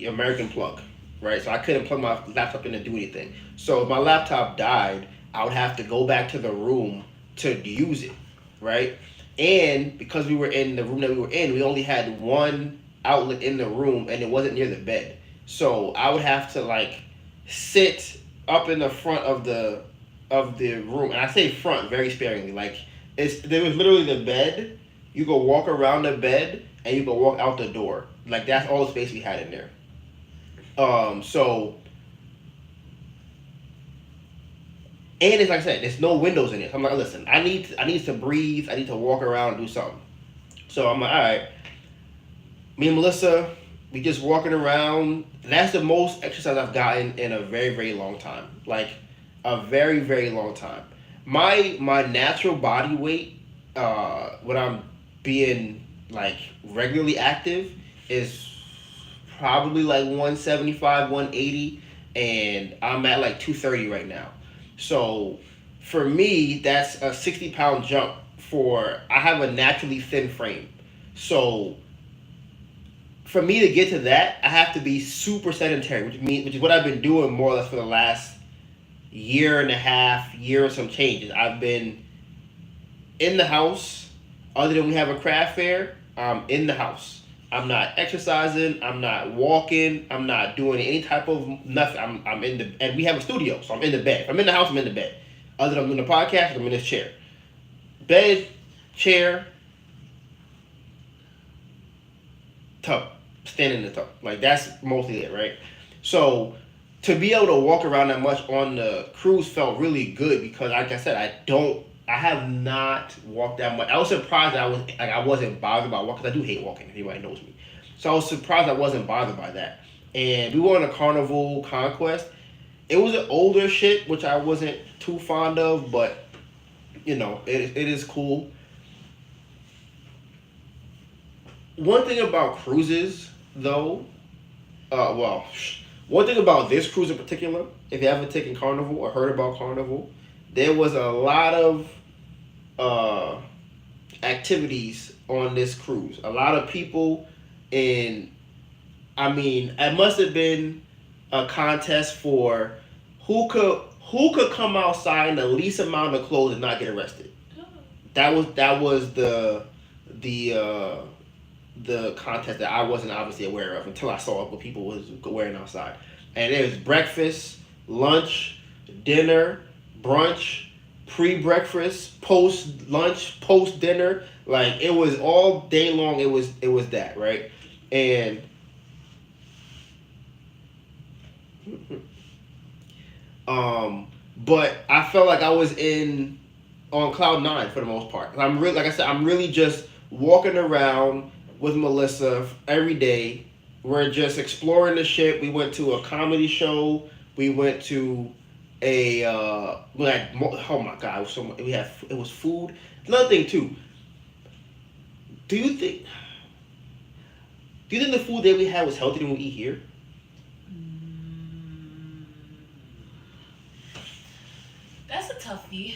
American plug, right? So I couldn't plug my laptop in to do anything. So if my laptop died, I would have to go back to the room to use it, right? And because we were in the room that we were in, we only had one outlet in the room, and it wasn't near the bed. So I would have to like sit up in the front of the room, and I say front very sparingly. Like there was literally the bed. You go walk around the bed, and you go walk out the door. Like that's all the space we had in there. So and it's like I said, there's no windows in it. So I'm like, listen, I need to breathe. I need to walk around and do something. So I'm like, all right. Me and Melissa, we just walking around. That's the most exercise I've gotten in a very very long time. Like a very very long time. My natural body weight, when I'm being like regularly active, is probably like 175, 180, and I'm at like 230 right now. So for me, that's a 60-pound jump. For I have a naturally thin frame, so for me to get to that, I have to be super sedentary, which is what I've been doing more or less for the last year and a half, year and some changes. I've been in the house. Other than we have a craft fair, I'm in the house. I'm not exercising. I'm not walking. I'm not doing any type of nothing. I'm in the and we have a studio, so I'm in the bed. If I'm in the house, I'm in the bed. Other than I'm doing the podcast, I'm in this chair. Bed, chair, tub. Standing in the tub. Like that's mostly it, right? So to be able to walk around that much on the cruise felt really good because, like I said, I have not walked that much. I was surprised that I wasn't bothered by walking because I do hate walking. If anybody knows me, so I was surprised I wasn't bothered by that. And we were on a Carnival Conquest. It was an older ship, which I wasn't too fond of, but it is cool. One thing about cruises, though, well, one thing about this cruise in particular, if you haven't taken Carnival or heard about Carnival, there was a lot of activities on this cruise. A lot of people, and I mean, it must have been a contest for who could come outside in the least amount of clothes and not get arrested. That was the contest that I wasn't obviously aware of until I saw what people was wearing outside. And it was breakfast, lunch, dinner, brunch, pre-breakfast, post-lunch, post-dinner. Like it was all day long. It was that, right? And but I felt like I was on cloud nine for the most part. I'm really, like I said, I'm really just walking around with Melissa every day. We're just exploring the ship. We went to a comedy show. We went to oh my god, it was so much, it was food. Another thing too. Do you think the food that we had was healthier than we eat here? That's a toughie.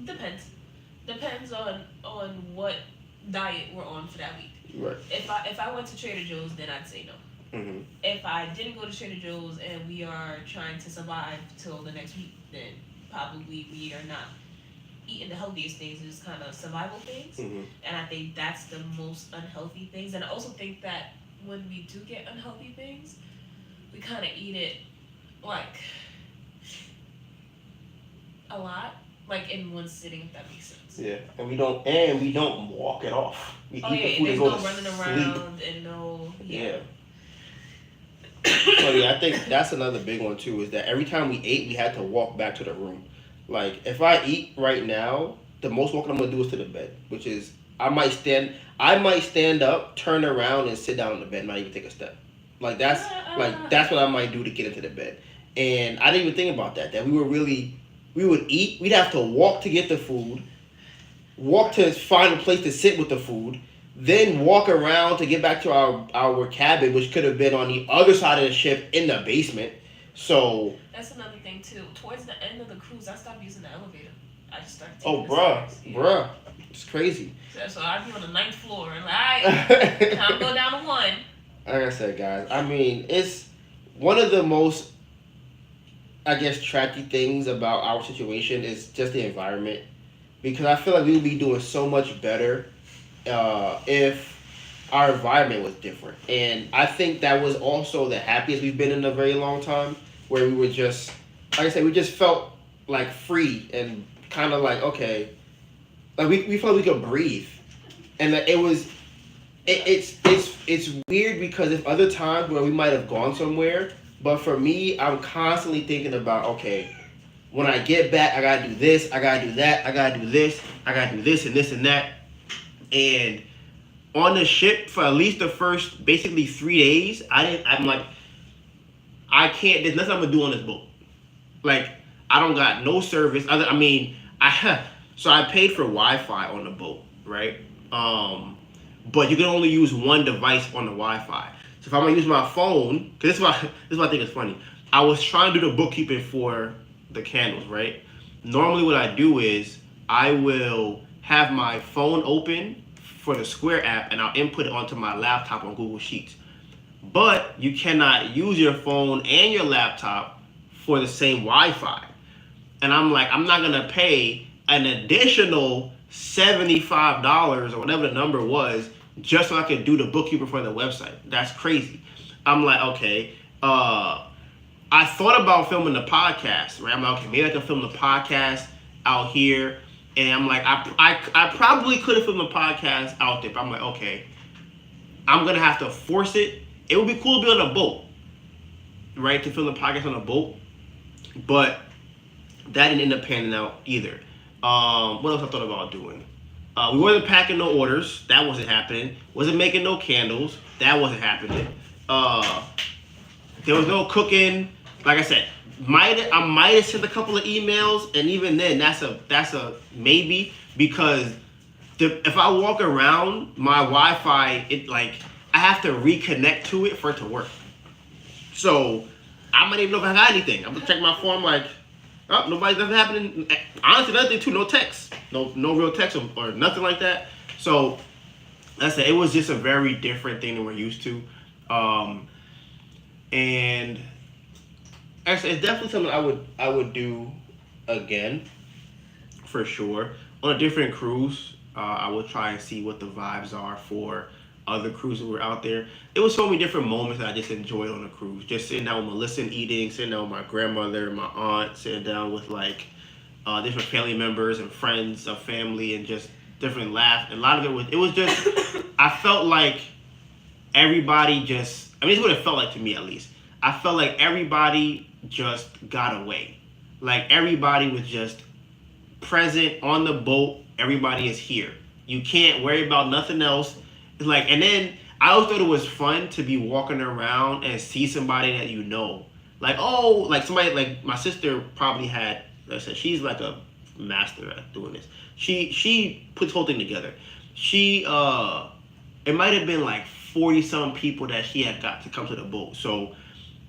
Depends. Depends on what diet we're on for that week. Right. If I went to Trader Joe's, then I'd say no. Mm-hmm. If I didn't go to Trader Joe's and we are trying to survive till the next week, then probably we are not eating the healthiest things. It's kind of survival things, Mm-hmm. and I think that's the most unhealthy things. And I also think that when we do get unhealthy things, we kind of eat it like a lot, like in one sitting, if that makes sense. Yeah, and we don't walk it off. We eat the food There's and go no to running sleep. around and no. Yeah. So yeah, I think that's another big one too. Is that every time we ate, we had to walk back to the room. Like if I eat right now, the most walking I'm gonna do is to the bed, which is I might stand up, turn around, and sit down in the bed, not even take a step. That's what I might do to get into the bed. And I didn't even think about that. That we would eat. We'd have to walk to get the food, walk to find a place to sit with the food, then walk around to get back to our cabin, which could have been on the other side of the ship in the basement. So that's another thing too. Towards the end of the cruise, I stopped using the elevator. I just started Oh, taking the stairs. Yeah. bruh, it's crazy. So I'd be on the ninth floor and like, alright, time to go down to one. Like I said, guys, I mean, it's one of the most, I guess, tragic things about our situation is just the environment. Because I feel like we would be doing so much better if our environment was different. And I think that was also the happiest we've been in a very long time, where we were just, like I said, we just felt like free and kind of like, okay, like we felt we could breathe. And that it was, it's weird because if other times where we might have gone somewhere, but for me, I'm constantly thinking about, okay, when I get back, I gotta do this, I gotta do that, I gotta do this, I gotta do this and that. And on the ship for at least the first basically 3 days, I'm like, I can't, there's nothing I'm gonna do on this boat. Like, I don't got no service. I mean, so I paid for Wi-Fi on the boat, right? But you can only use one device on the Wi-Fi. So if I'm gonna use my phone, because this is what I think is funny. I was trying to do the bookkeeping for the candles, right? Normally, what I do is I will have my phone open for the Square app, and I'll input it onto my laptop on Google Sheets. But you cannot use your phone and your laptop for the same Wi-Fi. And I'm like, I'm not gonna pay an additional $75 or whatever the number was just so I could do the bookkeeper for the website. That's crazy. I'm like, okay. I thought about filming the podcast, right? I'm like, okay, maybe I can film the podcast out here. And I'm like, I probably could have filmed the podcast out there, but I'm like, okay, I'm gonna have to force it. It would be cool to be on a boat, right? To film the podcast on a boat, but that didn't end up panning out either. What else I thought about doing? We wasn't packing no orders. That wasn't happening. Wasn't making no candles. That wasn't happening. There was no cooking. Like I said, I might have sent a couple of emails, and even then, that's a maybe because if I walk around my Wi-Fi, I have to reconnect to it for it to work. So I might even know if I got anything. I'm gonna check my phone. I'm like, oh, nothing happening. Honestly, another thing too, no text, no real text or nothing like that. So that's it. It was just a very different thing than we're used to, and actually, it's definitely something I would do again, for sure. On a different cruise, I would try and see what the vibes are for other cruises who were out there. There was so many different moments that I just enjoyed on a cruise. Just sitting down with Melissa and eating, sitting down with my grandmother, my aunt, sitting down with different family members and friends of family, and just different laughs. And a lot of it was just, I felt like everybody just, I mean, it's what it felt like to me at least. I felt like everybody just got away. Like everybody was just present on the boat. Everybody is here. You can't worry about nothing else. It's like, and then I always thought it was fun to be walking around and see somebody that you know. Like, oh, like somebody, like my sister probably had, like I said, she's like a master at doing this. She puts the whole thing together. It might have been like 40-some people that she had got to come to the boat. So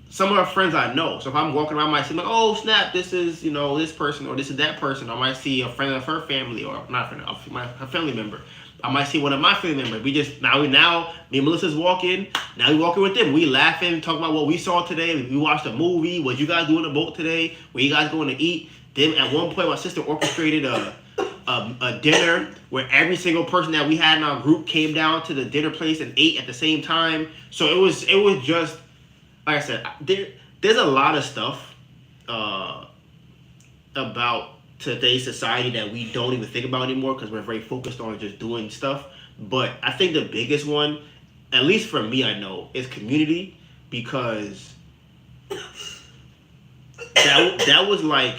some of her friends I know. So if I'm walking around, I might see like, oh snap, this is this person or this is that person. I might see a friend of her family or not a friend, her family member. I might see one of my family members. We just now me and Melissa's walking. Now we walking with them. We laughing, talking about what we saw today. We watched a movie. What you guys do on the boat today? Where you guys going to eat? Then at one point, my sister orchestrated a dinner where every single person that we had in our group came down to the dinner place and ate at the same time. So it was just, like I said, there's a lot of stuff about today's society that we don't even think about anymore because we're very focused on just doing stuff. But I think the biggest one, at least for me, I know, is community, because that was like,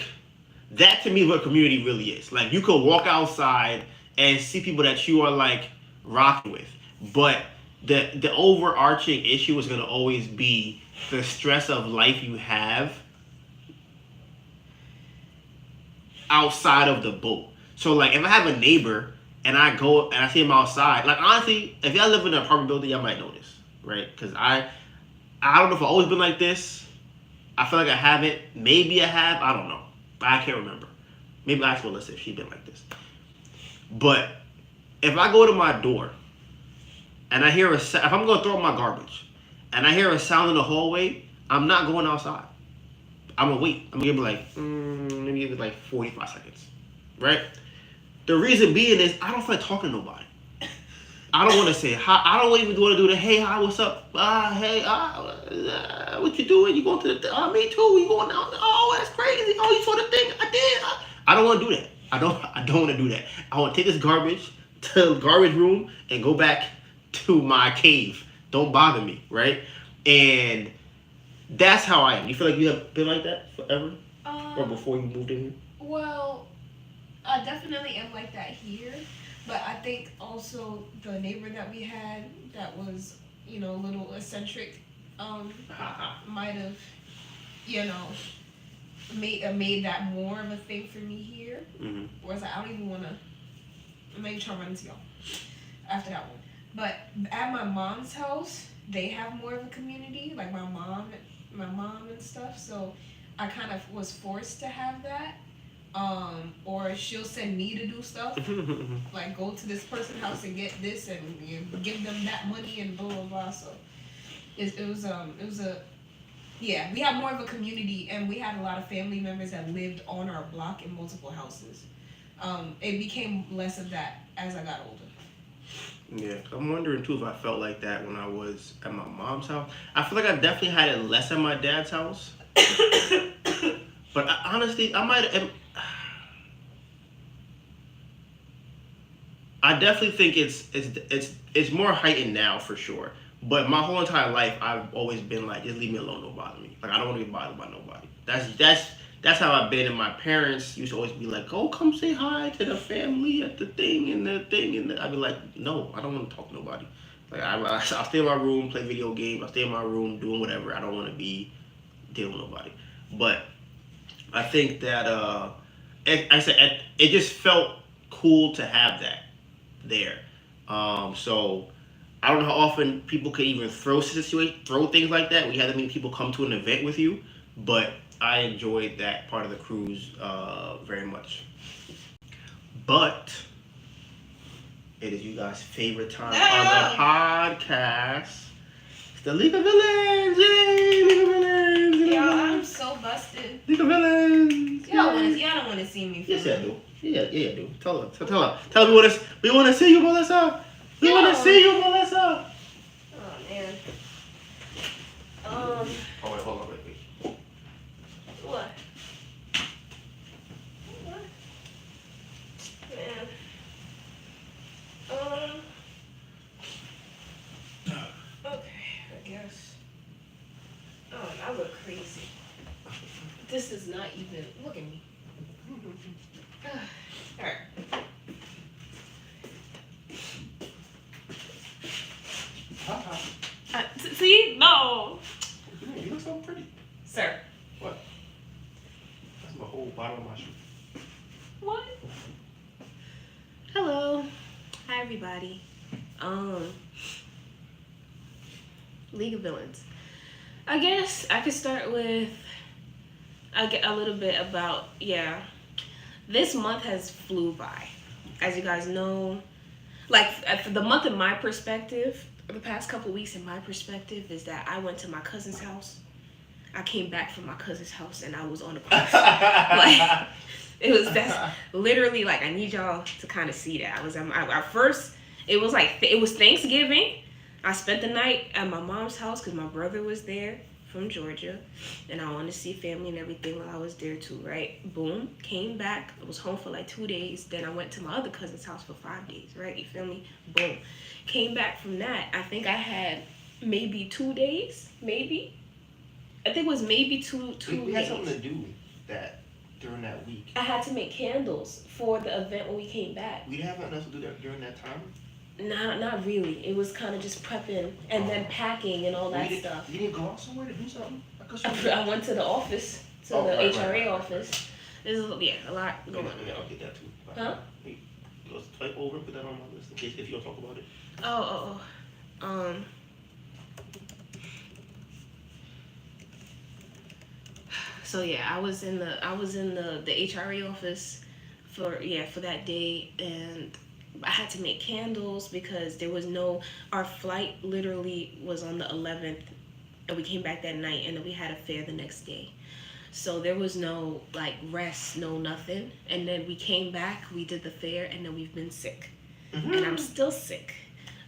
that to me is what community really is. Like, you could walk outside and see people that you are like rocking with, but the overarching issue is going to always be the stress of life you have outside of the boat. So like, if I have a neighbor and I go and I see him outside, like honestly, if y'all live in an apartment building, y'all might know this, right? Because I don't know if I've always been like this. I feel like I haven't. Maybe I have. I don't know. But I can't remember. Maybe ask Melissa if she's been like this. But if I go to my door and I hear if I'm going to throw out my garbage and I hear a sound in the hallway, I'm not going outside. I'm going to wait. I'm going to give it like, maybe give it like 45 seconds. Right? The reason being is I don't feel like talking to nobody. I don't want to say hi. I don't even want to do the hey, hi, what's up? Hey, what you doing? You going to the, me too. You going out? Oh, that's crazy. Oh, you saw the thing? I did. I don't want to do that. I don't want to do that. I want to take this garbage to the garbage room and go back to my cave. Don't bother me, right? And that's how I am. You feel like you have been like that forever? Or before you moved in here? Well, I definitely am like that here. But I think also the neighbor that we had that was, a little eccentric, might have, made that more of a thing for me here. Mm-hmm. Whereas I don't even want to, maybe try to run into y'all after that one. But at my mom's house, they have more of a community, like my mom and stuff. So I kind of was forced to have that. Or she'll send me to do stuff, like go to this person's house and get this and give them that money and blah blah blah. So it was we had more of a community and we had a lot of family members that lived on our block in multiple houses. It became less of that as I got older. Yeah, I'm wondering too if I felt like that when I was at my mom's house. I feel like I definitely had it less at my dad's house. But honestly, I definitely think it's more heightened now for sure. But my whole entire life, I've always been like, just leave me alone, don't bother me. Like I don't want to be bothered by nobody. That's how I've been. And my parents used to always be like, "Oh, come say hi to the family at the thing and the thing." And I'd be like, "No, I don't want to talk to nobody. Like I'll stay in my room, play video games. I'll stay in my room doing whatever. I don't want to be dealing with nobody." But I think that it just felt cool to have that there. So I don't know how often people could even throw things like that. We had that many people come to an event with you, but I enjoyed that part of the cruise very much. But it is you guys' favorite time on the podcast. It's the League of Villains! Yay! League of Villains! Yo, I'm so busted. League of Villains! Y'all don't want to see me. Yes, I do. Yeah, I do. Tell her. We want to see you, Melissa. We want to see you, Melissa. Oh man. Oh wait, hold on, wait. What? What? Man. Okay, I guess. Oh, I look crazy. This is not even. Look at me. Alright. See? No! You look so pretty. Sir. What? That's my whole bottom of my shoe. What? Hello. Hi, everybody. League of Villains. I guess I could start with a little bit about, this month has flew by. As you guys know, like for the month in my perspective, the past couple of weeks in my perspective is that I went to my cousin's house. I came back from my cousin's house and I was on the bus. Like that's literally like, I need y'all to kind of see that. I was at first, it was Thanksgiving. I spent the night at my mom's house because my brother was there from Georgia, and I wanted to see family and everything while I was there too, right? Boom, came back. I was home for like 2 days. Then I went to my other cousin's house for 5 days, right? You feel me? Boom. Came back from that. I think I had maybe 2 days, maybe. I think it was maybe two days. We had something to do with that during that week. I had to make candles for the event when we came back. We didn't have nothing else to do that during that time? Not really. It was kind of just prepping and then packing and all that stuff. You didn't go out somewhere to do something? I went to the office, the HRA office. There's a lot going on. Yeah, I'll get that too. Huh? Let's type over and put that on my list in case if you don't talk about it. So yeah, I was in the HRA office for that day. And I had to make candles because there was no, our flight literally was on the 11th, and we came back that night, and then we had a fair the next day. So there was no like rest, no nothing. And then we came back, we did the fair, and then we've been sick. And I'm still sick.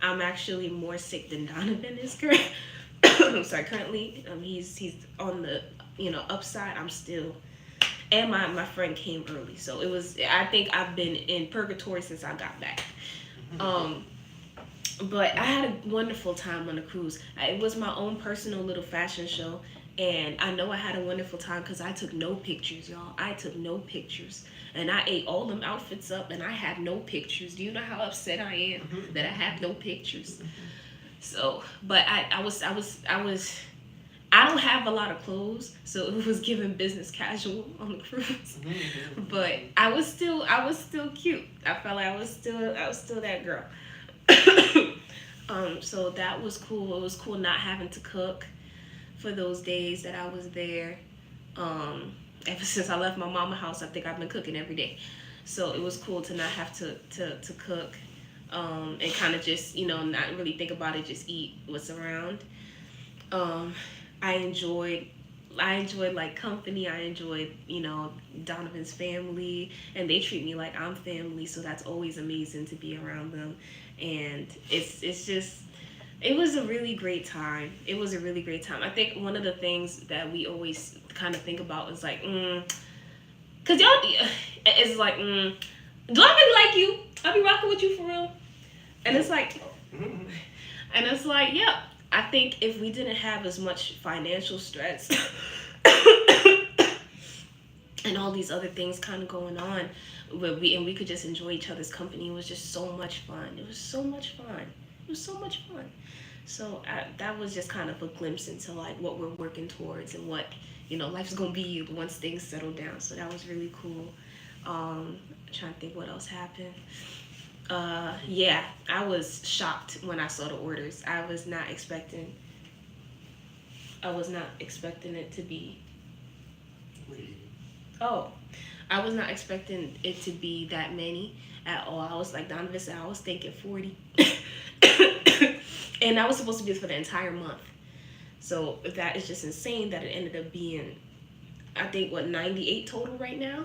I'm actually more sick than Donovan is currently. I'm sorry, currently. He's on the upside. I'm still, and my friend came early, so it was. I think I've been in purgatory since I got back. Um, but I had a wonderful time on the cruise. It was my own personal little fashion show. And I know I had a wonderful time because I took no pictures, y'all. I took no pictures. And I ate all them outfits up and I have no pictures. Do you know how upset I am that I have no pictures? So, but I don't have a lot of clothes, so it was given business casual on the cruise. But I was still cute. I felt like I was still that girl. So that was cool. It was cool not having to cook for those days that I was there. Ever since I left my mama's house, I think I've been cooking every day. So it was cool to not have to cook, and kind of just, not really think about it, just eat what's around. I enjoyed like company. I enjoyed, Donovan's family, and they treat me like I'm family. So that's always amazing to be around them. And it's just, it was a really great time. It was a really great time. I think one of the things that we always kind of think about is like, cause y'all, it's like, do I really like you? I be rocking with you for real. And it's like, yeah. I think if we didn't have as much financial stress and all these other things kind of going on, where we could just enjoy each other's company, it was just so much fun. It was so much fun. It was so much fun. So that was just kind of a glimpse into like what we're working towards and what life's gonna be once things settle down. So that was really cool. I'm trying to think what else happened. Yeah, I was shocked when I saw the orders. I was not expecting it to be. Oh, I was not expecting it to be that many at all. I was like Donovan said, I was thinking 40. And that was supposed to be for the entire month. So that is just insane that it ended up being, I think, 98 total right now.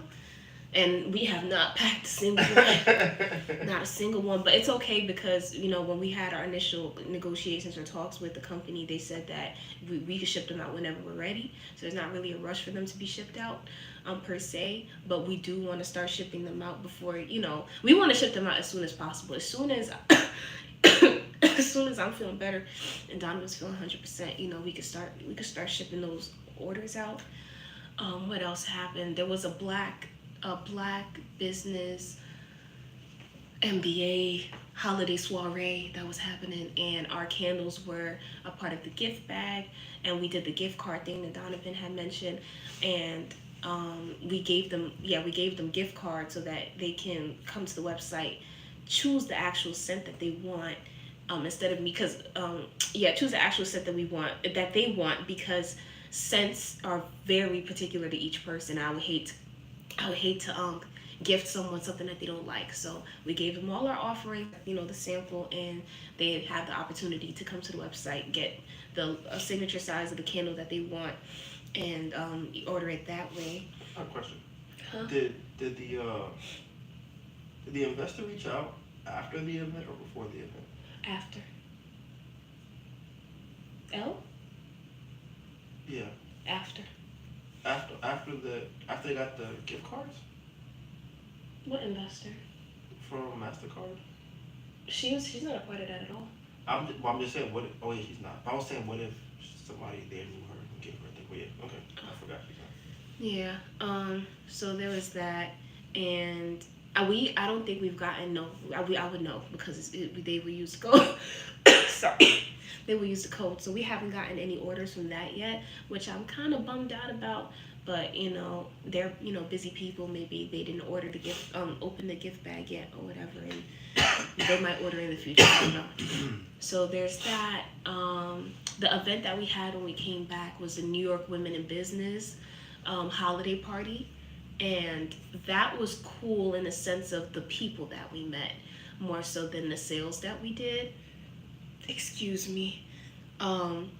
And we have not packed a single one. Not a single one. But it's okay because, when we had our initial negotiations or talks with the company, they said that we could ship them out whenever we're ready. So there's not really a rush for them to be shipped out per se. But we do want to start shipping them out before, we want to ship them out as soon as possible. As soon as as soon as I'm feeling better and Donovan's feeling 100%, we could start shipping those orders out. What else happened? There was a black business MBA holiday soiree that was happening, and our candles were a part of the gift bag, and we did the gift card thing that Donovan had mentioned, and we gave them gift cards so that they can come to the website, choose the actual scent that they want, instead of me, because choose the actual scent that they want, because scents are very particular to each person. I would hate to gift someone something that they don't like. So we gave them all our offerings, the sample, and they have the opportunity to come to the website, get the signature size of the candle that they want, and order it that way. I have a question. Huh? Did the investor reach out after the event or before the event? After. L? Yeah. After. After they got the gift cards What investor? from MasterCard. She's not a part of that at all. I'm just saying, what if, oh yeah, she's not. I was saying, what if somebody there knew her and gave her a thing? Well, yeah, okay, I forgot she's not. Yeah. So there was that, and I don't think we've gotten I would know because they will use the code. Sorry, they will use the code. So we haven't gotten any orders from that yet, which I'm kind of bummed out about. But they're busy people. Maybe they didn't order the gift, open the gift bag yet or whatever, and they might order in the future. I don't know. So there's that. The event that we had when we came back was the New York Women in Business holiday party. And that was cool in the sense of the people that we met, more so than the sales that we did. Excuse me. Um,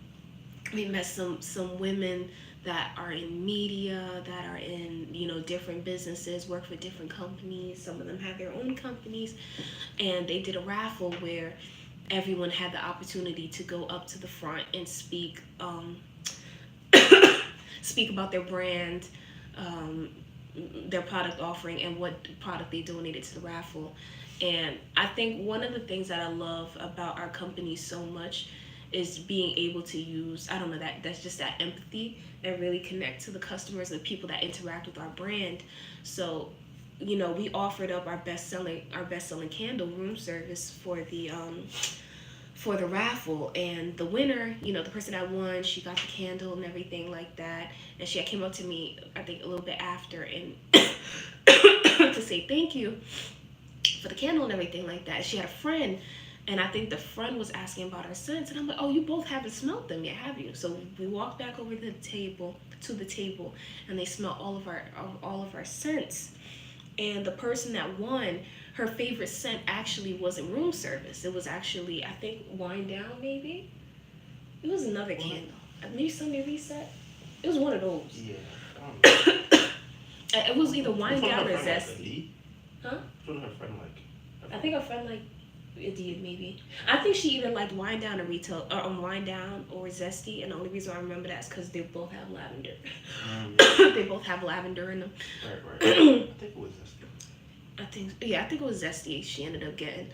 we met some women that are in media, that are in, different businesses, work for different companies. Some of them have their own companies, and they did a raffle where everyone had the opportunity to go up to the front and speak, speak about their brand, um, their product offering, and what product they donated to the raffle. And I think one of the things that I love about our company so much is being able to use, I don't know, that's just that empathy and really connect to the customers and the people that interact with our brand. So, we offered up our best selling candle room service for the raffle, and the winner, the person that won, she got the candle and everything like that, and she came up to me, I think, a little bit after, and to say thank you for the candle and everything like that. She had a friend, and I think the friend was asking about our scents, and I'm like, oh, you both haven't smelled them yet, have you? So we walked back over to the table, and they smelled all of our scents. And the person that won, her favorite scent actually wasn't room service. It was actually, I think, Wind Down, maybe. It was another candle. Maybe Sunday Reset. It was one of those. Yeah. It was either Wind Down or Zesty. Huh? What did her friend like? I think her friend liked it, maybe. I think she either liked Wind Down or Retail, or Wind Down or Zesty, and the only reason I remember that is because they both have lavender. They both have lavender in them. Right. I think it was Zesty. I think it was Zesty. She ended up getting,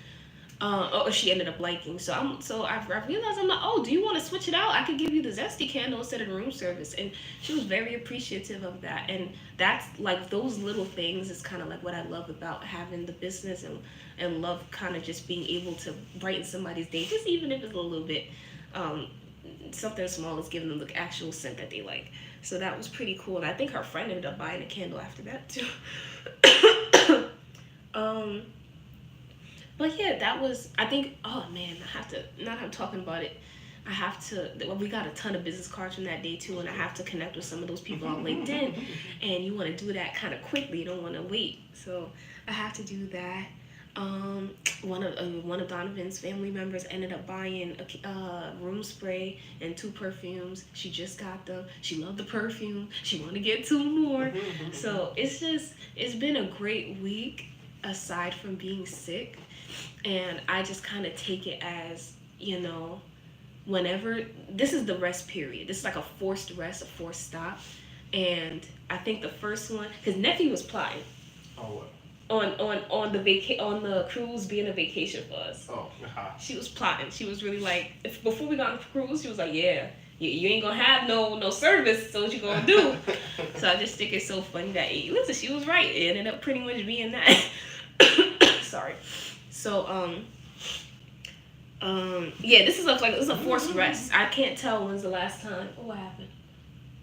or she ended up liking. So I realized, I'm like, oh, do you want to switch it out? I could give you the Zesty candle instead of the room service. And she was very appreciative of that. And that's like, those little things is kind of like what I love about having the business, and love kind of just being able to brighten somebody's day, just even if it's a little bit, something small is giving them the actual scent that they like. So that was pretty cool. And I think her friend ended up buying a candle after that too. But yeah, that was, I think, oh man, I have to, now that I'm talking about it, we got a ton of business cards from that day too, and I have to connect with some of those people on LinkedIn, and you want to do that kind of quickly, you don't want to wait, so I have to do that. One of Donovan's family members ended up buying a room spray and 2 perfumes. She just got them. She loved the perfume. She wanted to get 2 more. So it's been a great week aside from being sick, and I just kind of take it as, whenever, this is the rest period. This is like a forced rest, a forced stop. And I think the first one, his nephew was plotting. Oh, what? On the cruise being a vacation for us. Oh, She was plotting. She was really like, before we got on the cruise, she was like, yeah, you ain't gonna have no service, so what you gonna do? So I just think it's so funny that, listen, she was right. It ended up pretty much being that. Sorry. So, yeah, this is a forced rest. I can't tell when's the last time. Oh, what happened?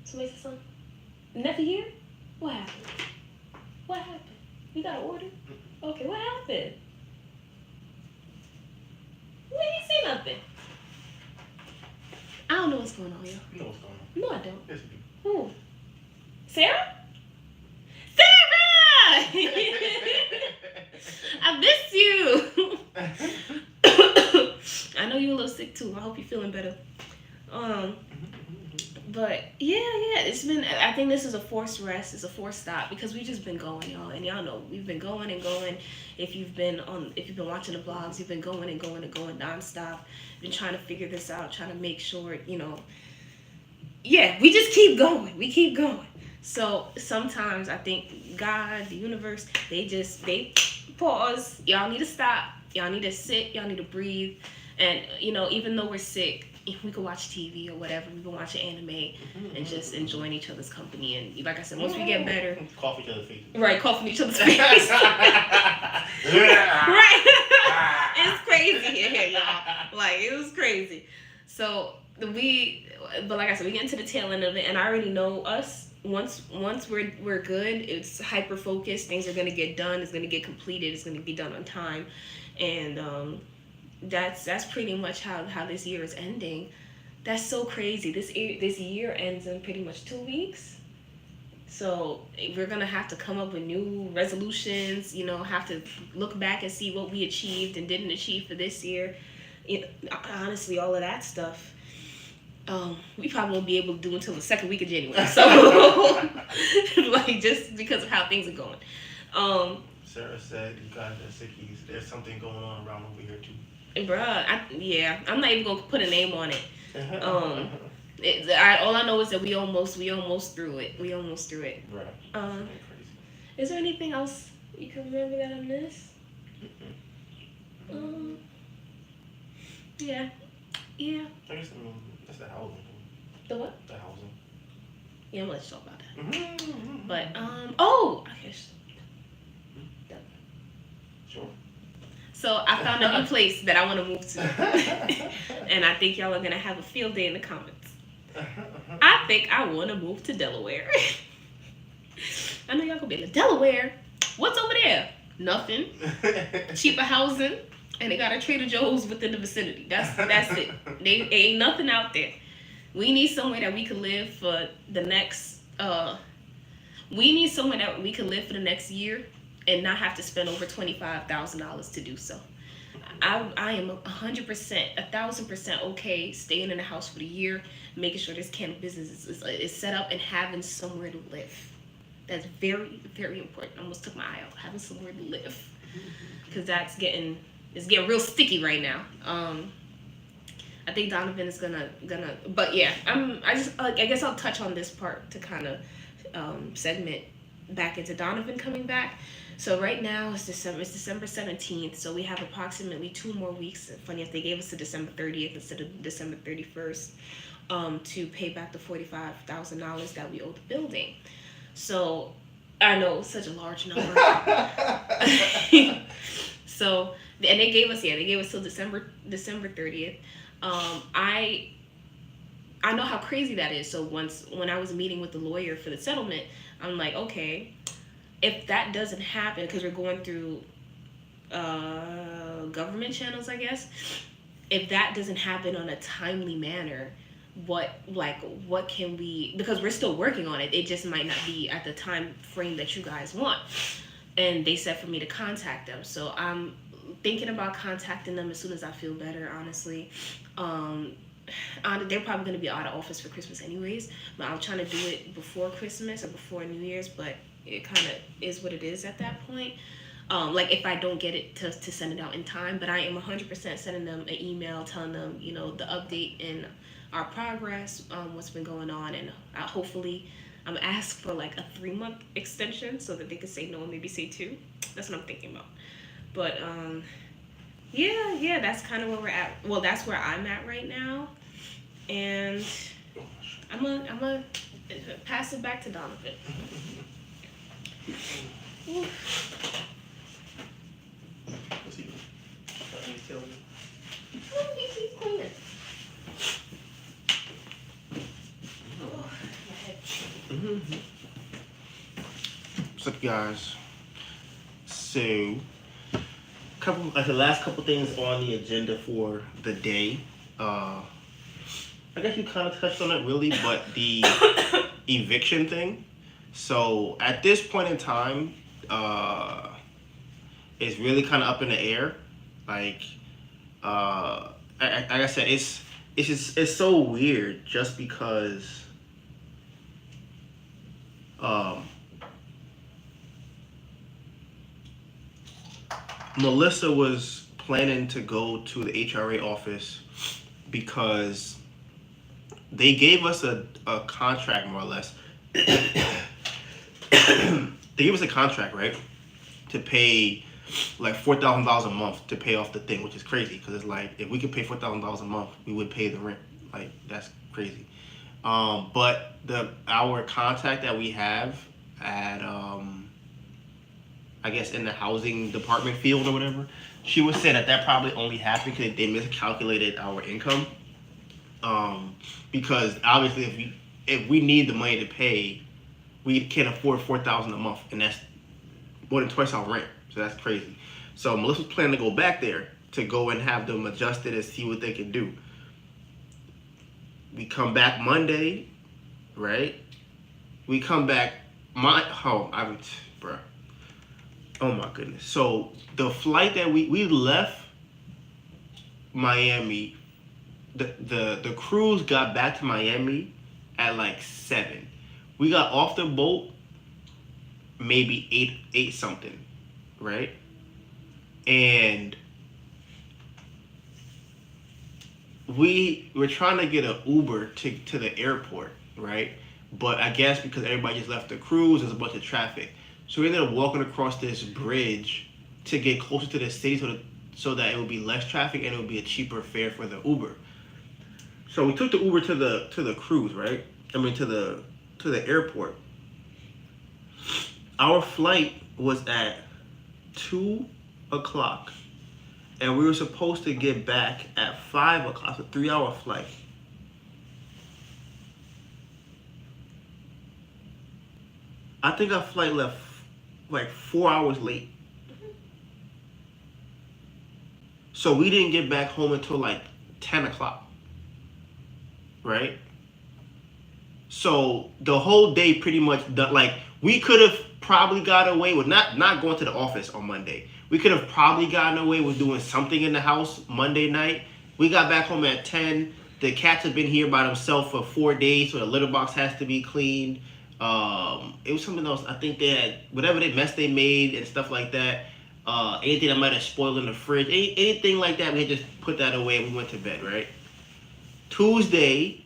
Somebody said something? Nephew here? What happened? What happened? You got an order? Okay, what happened? We didn't say nothing. I don't know what's going on, yo. You know what's going on. No, I don't. Yes, you Who? Sarah? Sarah! I miss you. I know you're a little sick too. I hope you're feeling better. But yeah, it's been, I think this is a forced rest, it's a forced stop, because we've just been going, y'all, and y'all know we've been going and going. If you've been watching the vlogs, you've been going and going and going nonstop, been trying to figure this out, trying to make sure, yeah, we just keep going, we keep going. So sometimes I think God, the universe, they pause. Y'all need to stop, y'all need to sit, y'all need to breathe. And even though we're sick, if we could watch TV or whatever, we can watch an anime and just enjoying each other's company. And like I said, once we get better, cough each other's face. Right, coughing each other's face. Right. It's crazy in here, y'all. Like, it was crazy. So but like I said, we get into the tail end of it, and I already know us. Once we're good, it's hyper focused. Things are gonna get done. It's gonna get completed. It's gonna be done on time, and that's pretty much how this year is ending. That's so crazy. This year ends in pretty much 2 weeks. So we're gonna have to come up with new resolutions. Have to look back and see what we achieved and didn't achieve for this year. Honestly, all of that stuff. We probably won't be able to do until the second week of January. So, like, just because of how things are going. Sarah said you got the sickies. There's something going on around over here too. Bruh, I'm not even gonna put a name on it. All I know is that we almost through it. We almost through it. Right. Is there anything else you can remember that I missed? Yeah. I guess that's the housing. The what? The housing. Yeah, I'm gonna let you talk about that. Mm-hmm. But I guess. Sure. So I found a new place that I want to move to, and I think y'all are gonna have a field day in the comments. I think I want to move to Delaware. I know y'all gonna be like, Delaware? What's over there? Nothing. Cheaper housing, and they got a Trader Joe's within the vicinity. That's it. They ain't nothing out there. We need somewhere that we can live for the next. We need somewhere that we can live for the next year and not have to spend over $25,000 to do so. I am 100%, 1,000% okay staying in the house for the year, making sure this cannabis business is set up and having somewhere to live. That's very, very important. I almost took my eye out. Having somewhere to live, because it's getting real sticky right now. I think Donovan is gonna, but yeah, I guess I'll touch on this part to kind of segment back into Donovan coming back. So right now it's December 17th, so we have approximately 2 more weeks. Funny if they gave us to December 30th instead of December 31st to pay back the $45,000 that we owe the building. So I know it's such a large number. So, and they gave us till December 30th. I know how crazy that is. So when I was meeting with the lawyer for the settlement, I'm like, okay, if that doesn't happen, because we're going through government channels, I guess, if that doesn't happen on a timely manner, what can we, because we're still working on it, it just might not be at the time frame that you guys want. And they said for me to contact them. So I'm thinking about contacting them as soon as I feel better, honestly. They're probably going to be out of office for Christmas anyways, but I'm trying to do it before Christmas or before New Year's, but it kind of is what it is at that point. Like if I don't get it to send it out in time, but I am 100% sending them an email telling them, the update in our progress, what's been going on, and hopefully I'm asked for like a 3-month extension so that they could say no and maybe say 2. That's what I'm thinking about. But yeah, that's kind of where we're at. Well, that's where I'm at right now, and I'm gonna pass it back to Donovan. What's he doing? He's telling me. Oh, he's cleaning. Oh, my head. What's up, guys? So, the last couple things on the agenda for the day. I guess you kind of touched on it, really, but the eviction thing. So at this point in time, it's really kind of up in the air. Like I said, it's so weird just because Melissa was planning to go to the HRA office because they gave us a contract, more or less. They gave us a contract, right, to pay like $4,000 a month to pay off the thing, which is crazy because it's like if we could pay $4,000 a month, we would pay the rent. Like that's crazy. But our contact that we have at I guess in the housing department field or whatever, she was saying that probably only happened because they miscalculated our income. Because obviously if we need the money to pay, we can't afford $4,000 a month, and that's more than twice our rent. So that's crazy. So Melissa's planning to go back there to go and have them adjusted and see what they can do. We come back Monday, right? We come back Bruh. Oh my goodness. So the flight that we left Miami, the cruise got back to Miami at like 7. We got off the boat maybe 8 something, right? And we were trying to get an Uber to the airport, right? But I guess because everybody just left the cruise, there's a bunch of traffic. So we ended up walking across this bridge to get closer to the city so that it would be less traffic and it would be a cheaper fare for the Uber. So we took the Uber to the cruise, right? I mean to the airport. Our flight was at 2 o'clock. And we were supposed to get back at 5 o'clock. It's a 3-hour flight. I think our flight left like 4 hours late. So we didn't get back home until like 10 o'clock. Right? So the whole day pretty much done. Like we could have probably got away with not going to the office on Monday. We could have probably gotten away with doing something in the house Monday night. We got back home at 10. The cats have been here by themselves for 4 days, so the litter box has to be cleaned. It was something else. I think they had whatever mess they made and stuff like that. Anything that might have spoiled in the fridge, anything like that, we just put that away and we went to bed, right? Tuesday,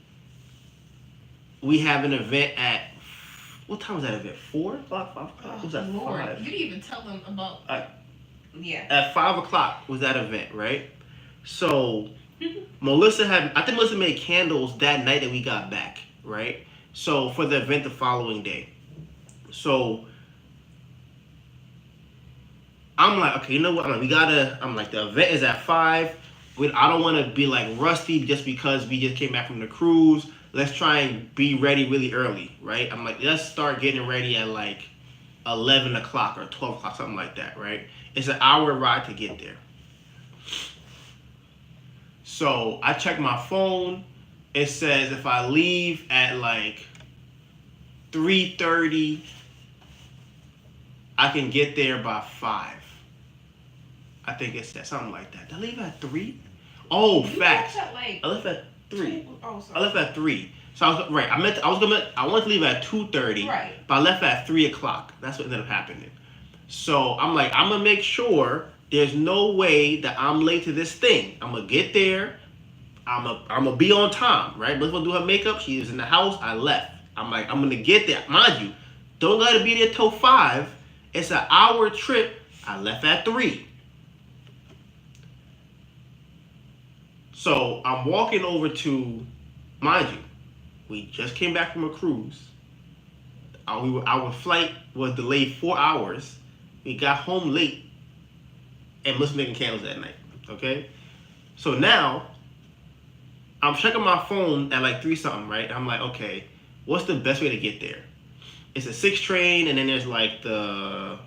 we have an event at, what time was that event? 4 o'clock? 5 o'clock? It was at Lord. 5. You didn't even tell them about. Yeah. At 5 o'clock was that event, right? So I think Melissa made candles that night that we got back, right? So for the event the following day. So I'm like, okay, you know what? I'm like, the event is at 5. I don't want to be like rusty just because we just came back from the cruise. Let's try and be ready really early, right? I'm like, let's start getting ready at like 11 o'clock or 12 o'clock, something like that, right? It's an hour ride to get there. So I check my phone. It says if I leave at like 3:30, I can get there by 5. I think it said something like that. Did I leave at 3? Oh, facts. I left at 3. I left at 3. So I wanted to leave at 2:30. Right. But I left at 3 o'clock. That's what ended up happening. So I'm like, I'm gonna make sure there's no way that I'm late to this thing. I'm gonna get there. I'm gonna be on time, right? Let's go do her makeup. She was in the house. I left. I'm like, I'm gonna get there. Mind you, don't gotta be there till 5. It's an hour trip. I left at 3. So I'm walking over to, mind you, we just came back from a cruise. Our flight was delayed 4 hours. We got home late and was making candles that night. Okay? So now I'm checking my phone at like 3 something, right? I'm like, okay, what's the best way to get there? It's a 6 train and then there's like the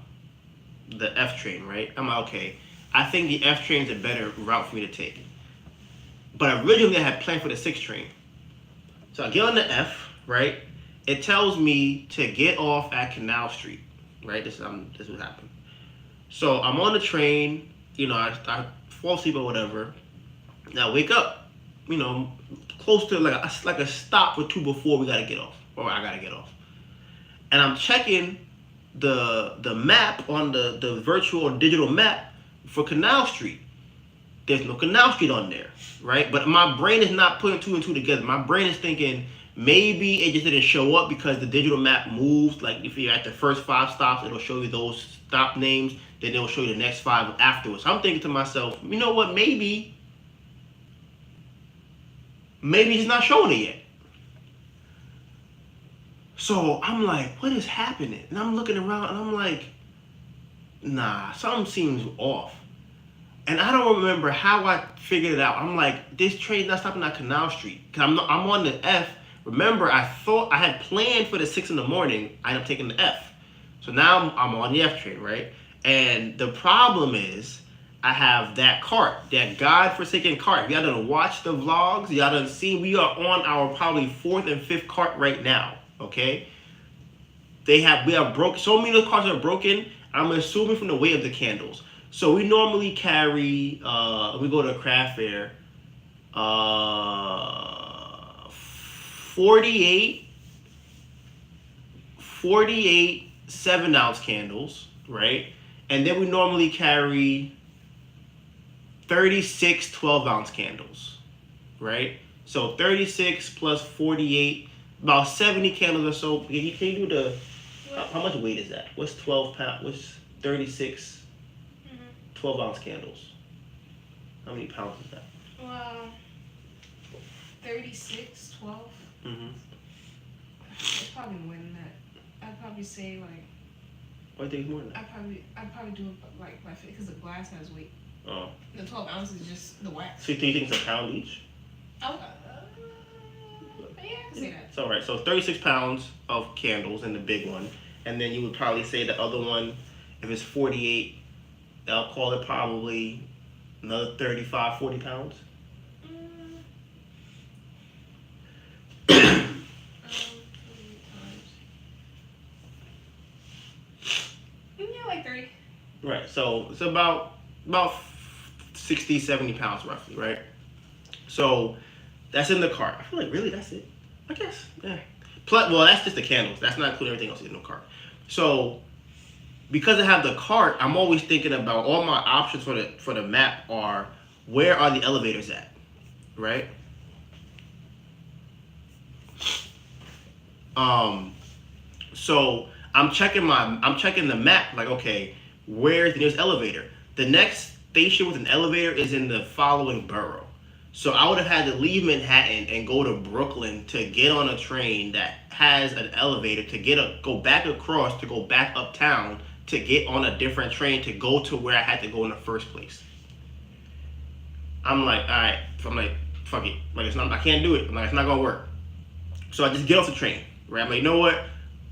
F train, right? I'm like, okay, I think the F train's a better route for me to take. But originally I had planned for the 6 train. So I get on the F, right? It tells me to get off at Canal Street, right? This is what happened. So I'm on the train, I fall asleep or whatever. Now I wake up, close to like a stop or 2 before we gotta get off, or I gotta get off. And I'm checking the map on the virtual or digital map for Canal Street. There's no Canal Street on there, right? But my brain is not putting 2 and 2 together. My brain is thinking maybe it just didn't show up because the digital map moves. Like if you're at the first 5 stops, it'll show you those stop names. Then it'll show you the next 5 afterwards. So I'm thinking to myself, you know what? Maybe it's not showing it yet. So I'm like, what is happening? And I'm looking around and I'm like, nah, something seems off. And I don't remember how I figured it out. I'm like, this train's not stopping at Canal Street. Because I'm on the F. Remember, I thought I had planned for the 6 in the morning. I ended up taking the F. So now I'm on the F train, right? And the problem is, I have that cart, that godforsaken cart. If y'all done watch the vlogs, y'all done see we are on our probably 4th and 5th cart right now, okay? we have broke so many of the cars are broken. I'm assuming from the weight of the candles. So we normally carry we go to a craft fair, 48 7-ounce candles, right? And then we normally carry 36 12-ounce candles, right? So 36 plus 48, about 70 candles or so. Can you do the, how much weight is that? What's 12 pounds? What's 36 12-ounce candles? How many pounds is that? 36, 12. It's probably more than that. I'd probably say like. I think it's more than that. I'd probably do it like by because the glass has weight. Oh. The 12 ounces is just the wax. So you think it's a pound each? Oh, yeah, I can say that. It's all right. So 36 pounds of candles in the big one, and then you would probably say the other one, if it's 48, I'll call it probably another 35, 40 pounds. Yeah, like 30. Right. So it's about 60, 70 pounds roughly, right? So that's in the cart. I feel like really that's it. I guess. Yeah. Plus, well, that's just the candles. That's not including everything else in the cart. So because I have the cart, I'm always thinking about all my options for the map are where are the elevators at, right? So I'm checking the map, like, okay, where's the nearest elevator? The next station with an elevator is in the following borough. So I would have had to leave Manhattan and go to Brooklyn to get on a train that has an elevator to go back across to go back uptown to get on a different train to go to where I had to go in the first place. I'm like, all right. So I'm like, fuck it. Like, I can't do it. I'm like, it's not gonna work. So I just get off the train, right? I'm like, you know what?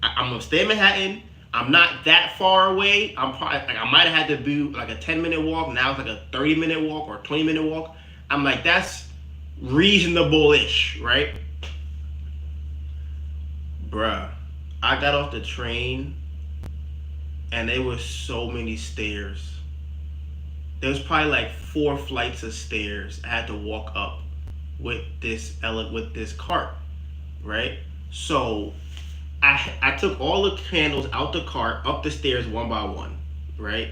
I'm gonna stay in Manhattan. I'm not that far away. I'm probably like, I might have had to do like a 10-minute walk. Now it's like a 30-minute walk or a 20-minute walk. I'm like, that's reasonable-ish, right? Bruh, I got off the train and there was so many stairs. There was probably like 4 flights of stairs I had to walk up with this cart, right? So I took all the candles out the cart, up the stairs one by one, right?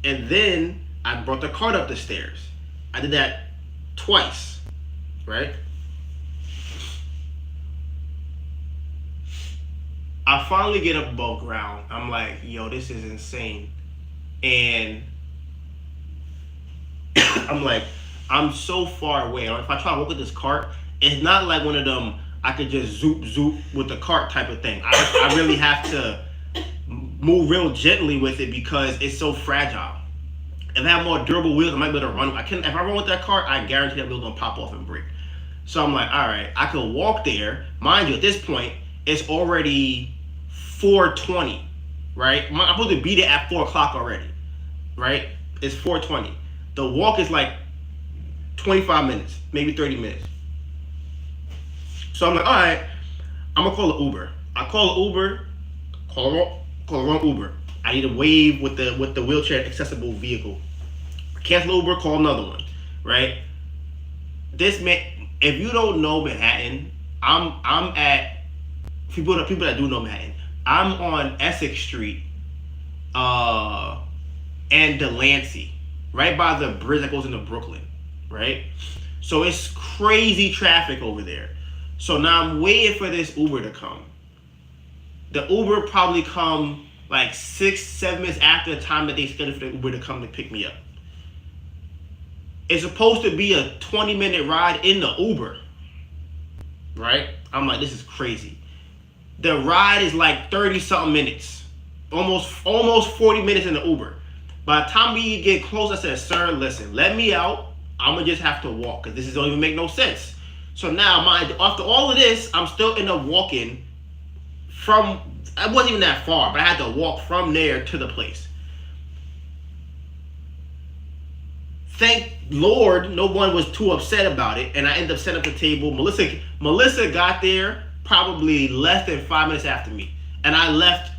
And then I brought the cart up the stairs. I did that twice, right? I finally get up above ground. I'm like, yo, this is insane. And I'm like, I'm so far away. If I try to walk with this cart, it's not like one of them I could just zoop with the cart type of thing. I really have to move real gently with it because it's so fragile. If I have more durable wheels, I might be able to run. If I run with that cart, I guarantee that wheel's gonna pop off and break. So I'm like, all right, I could walk there. Mind you, at this point, it's already 4:20, right? I'm supposed to be there at 4 o'clock already, right? It's 4:20. The walk is like 25 minutes, maybe 30 minutes. So I'm like, all right, I'm gonna call an Uber. I call an Uber, call the wrong Uber. I need a wave with the wheelchair accessible vehicle. Cancel Uber, call another one, right? This man, if you don't know Manhattan, I'm at people that do know Manhattan. I'm on Essex Street, and Delancey, right by the bridge that goes into Brooklyn, right? So it's crazy traffic over there. So now I'm waiting for this Uber to come. The Uber probably come like 6-7 minutes after the time that they scheduled for the Uber to come to pick me up. It's supposed to be a 20-minute ride in the Uber, right? I'm like, this is crazy. The ride is like 30-something minutes, almost 40 minutes in the Uber. By the time we get close, I said, sir, listen, let me out. I'm gonna just have to walk because this don't even make no sense. So now, after all of this, I'm still in the walking from, I wasn't even that far, but I had to walk from there to the place. Thank Lord, no one was too upset about it, and I ended up setting up the table. Melissa got there probably less than 5 minutes after me. And I left.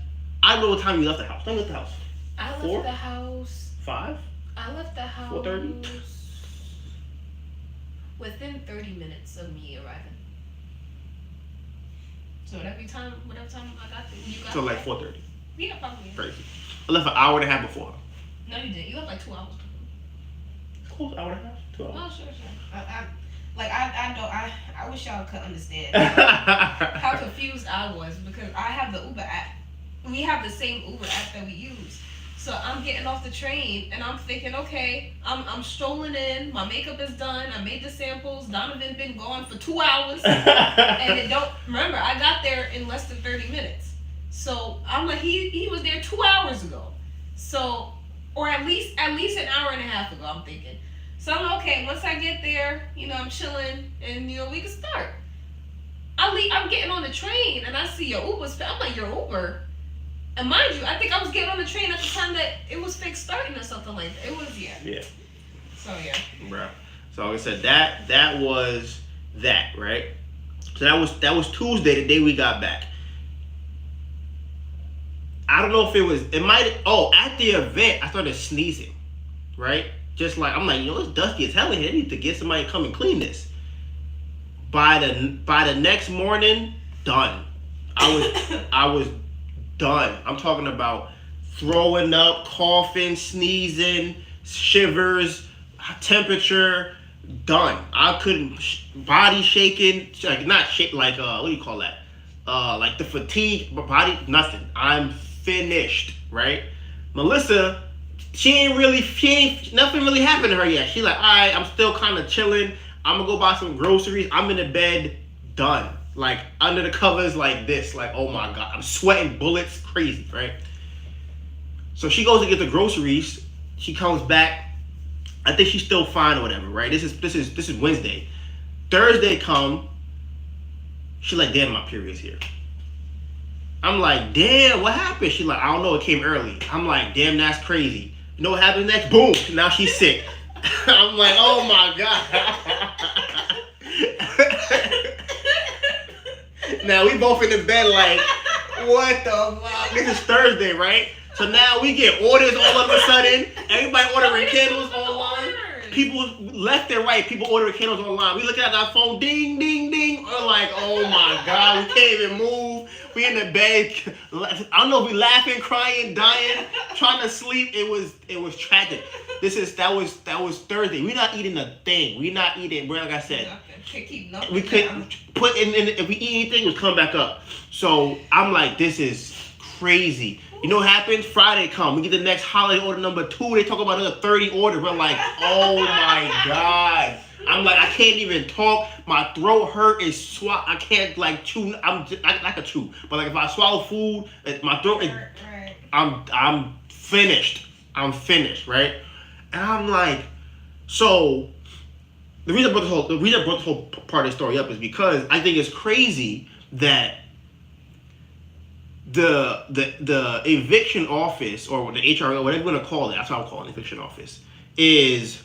I don't know what time you left the house. When you left the house? I left 4? the house. 5? I left the house 4:30? within 30 minutes of me arriving. So whatever time I got there, you got So like there. 4:30. Yeah, probably. Crazy. I left an hour and a half before her. No, you didn't. You left like 2 hours. Close hour and a half. 2 hours. Oh, sure. I wish y'all could understand how confused I was because I have the Uber app. We have the same Uber app that we use. So I'm getting off the train and I'm thinking, okay, I'm strolling in. My makeup is done. I made the samples. Donovan been gone for 2 hours, and it don't remember. I got there in less than 30 minutes. So I'm like, he was there 2 hours ago. So, or at least an hour and a half ago. I'm thinking. So I'm like, okay. Once I get there, I'm chilling, and we can start. I'm getting on the train and I see your Uber's. I'm like, your Uber. And mind you, I think I was getting on the train at the time that it was fixed starting or something like that. It was, yeah. Yeah. So, yeah. Bro. So like I said, that was that, right? So that was Tuesday, the day we got back. I don't know if at the event, I started sneezing, right? Just like, I'm like, it's dusty as hell in here. I need to get somebody to come and clean this. By the next morning, done. I was done. I'm talking about throwing up, coughing, sneezing, shivers, temperature, done. I couldn't, body shaking, like not shake, like what do you call that? Like the fatigue, but body, nothing. I'm finished, right? Melissa, nothing really happened to her yet. She like, all right, I'm still kind of chilling. I'm gonna go buy some groceries. I'm in the bed, done. Like under the covers like this, like oh my god, I'm sweating bullets, crazy, right? So she goes to get the groceries. She comes back. I think she's still fine or whatever, right? This is Wednesday. Thursday come. She like, damn, my period's here. I'm like, damn, what happened? She like, I don't know, it came early. I'm like, damn, that's crazy. You know what happens next? Boom, now she's sick. I'm like, oh my god. Now we both in the bed like, what the fuck? This is Thursday, right? So now we get orders all of a sudden. Everybody ordering candles online. People left and right. People ordering candles online. We look at our phone, ding, ding, ding. We're like, oh my god, we can't even move. We in the bed. I don't know if we laughing, crying, dying, trying to sleep. It was tragic. That was Thursday. We're not eating a thing. We're not eating. Like I said, we couldn't put in. If we eat anything, it would come back up. So I'm like, this is crazy. You know what happens? Friday come. We get the next holiday order number 2. They talk about another 30 orders. We're like, oh my god. I'm like, I can't even talk. My throat hurt. I can't like chew. I can chew, but like if I swallow food, my throat. Right. I'm finished. I'm finished, right? And I'm like, so the reason I brought this whole part of the story up is because I think it's crazy that the eviction office or the HRO, whatever you want to call it, that's what I'm calling it, eviction office, is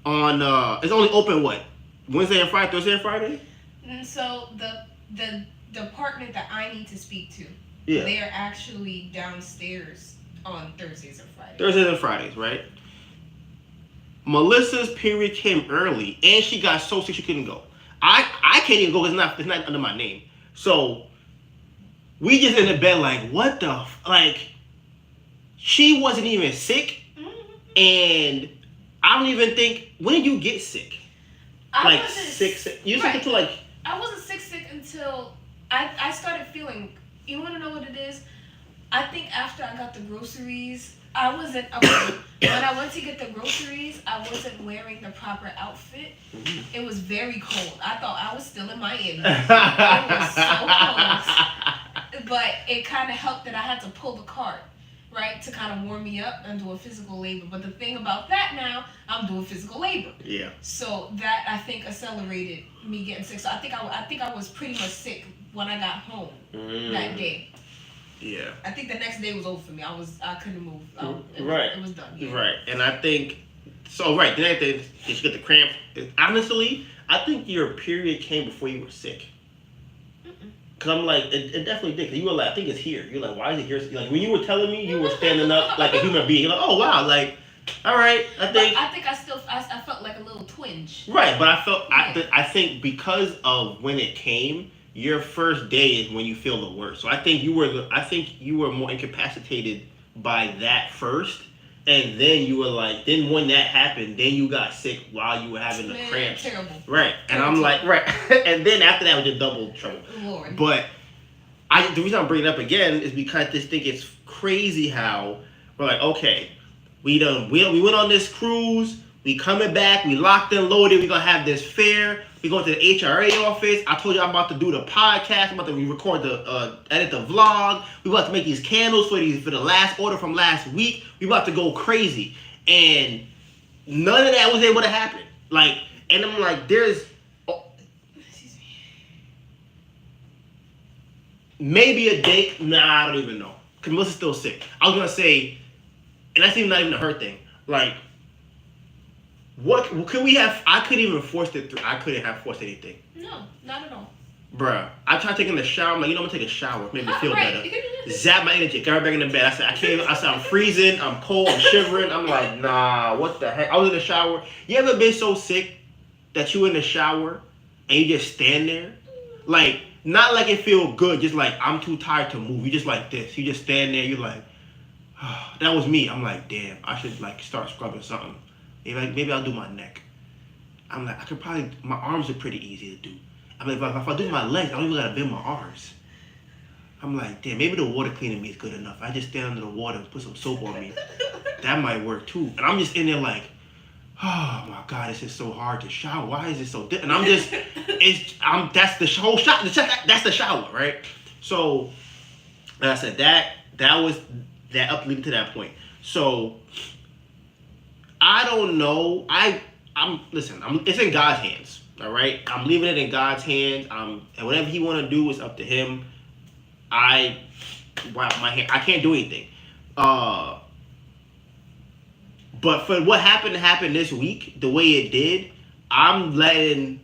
on it's only open what? Wednesday and Friday, Thursday and Friday? And so the department that I need to speak to, Yeah. they're actually downstairs on Thursdays and Fridays. Thursdays and Fridays, right? Melissa's period came early and she got so sick she couldn't go. I can't even go because it's not under my name. So we just in the bed like, what the like she wasn't even sick. Mm-hmm. And I don't even think, when did you get sick? I Like wasn't sick. You right. sick until like, I wasn't sick until I started feeling. You want to know what it is? I think after I got the groceries, I wasn't. Okay, when I went to get the groceries, I wasn't wearing the proper outfit. Mm-hmm. It was very cold. I thought I was still in Miami. It was so cold. But it kind of helped that I had to pull the cart, right, to kind of warm me up and do a physical labor. But the thing about that now, I'm doing physical labor. yeah. So that I think accelerated me getting sick. So I think I was pretty much sick when I got home that day. Yeah. I think the next day was over for me. I couldn't move. Right. It was done. Yeah. Right. And I think, so right, the next day, did you get the cramp? Honestly, I think your period came before you were sick. Mm-mm. Cause I'm like, it definitely did. Cause you were like, I think it's here. You're like, why is it here? Like when you were telling me, you were standing up like a human being. You're like, oh wow, like, all right, I think. But I think I felt like a little twinge. Right, but I think because of when it came, your first day is when you feel the worst. So I think you were more incapacitated by that first. And then you were like, then when that happened, then you got sick while you were having the cramps. Terrible. Right. And Terrible. I'm like, right. And then after that was just double trouble. Lord. But the reason I'm bringing it up again is because I just think it's crazy how we're like, okay, we went on this cruise, we coming back, we locked and loaded, we gonna have this fair, we going to the HRA office. I told you I'm about to do the podcast, I'm about to record edit the vlog, we about to make these candles for the last order from last week. We about to go crazy. And none of that was able to happen. Like, and I'm like, there's maybe a day. Nah, I don't even know. Cause Melissa's still sick. I was gonna say, and that's even not even a her thing. Like, what could we have? I couldn't even force it through. I couldn't have forced anything. No, not at all. Bruh, I tried taking a shower. I'm like, I'm gonna take a shower. Make me feel Right. better. Zap my energy. Got her back in the bed. I said, I can't. I said, I'm freezing. I'm cold. I'm shivering. I'm like, nah. What the heck? I was in the shower. You ever been so sick that you in the shower and you just stand there, like not like it feel good, just like I'm too tired to move. You just like this. You just stand there. You're like, oh, that was me. I'm like, damn. I should like start scrubbing something. Maybe I'll do my neck. I'm like, I could probably. My arms are pretty easy to do. I mean, if I do my legs, I don't even gotta bend my arms. I'm like, damn, maybe the water cleaning me is good enough. I just stand under the water and put some soap on me. That might work too. And I'm just in there like, oh my God, it's just so hard to shower. Why is it so different? And I'm just, that's the whole shower. That's the shower, right? So, like I said, that was up leading to that point. So, I don't know. It's in God's hands. All right, I'm leaving it in God's hands. And whatever He want to do is up to Him. I can't do anything. But for what happened to happen this week, the way it did, I'm letting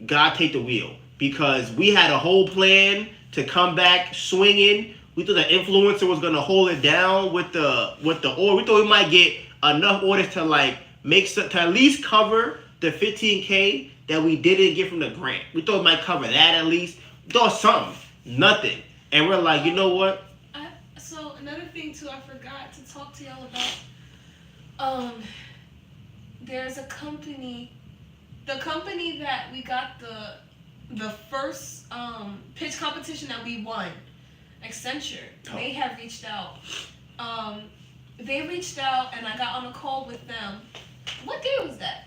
God take the wheel because we had a whole plan to come back swinging. We thought the influencer was gonna hold it down with the order. We thought we might get enough orders to like to at least cover the $15K that we didn't get from the grant. We thought it might cover that at least. We thought something. Nothing. And we're like, you know what? So another thing too, I forgot to talk to y'all about. There's a company, the company that we got the first pitch competition that we won, Accenture. They have reached out. They reached out and I got on a call with them. What day was that?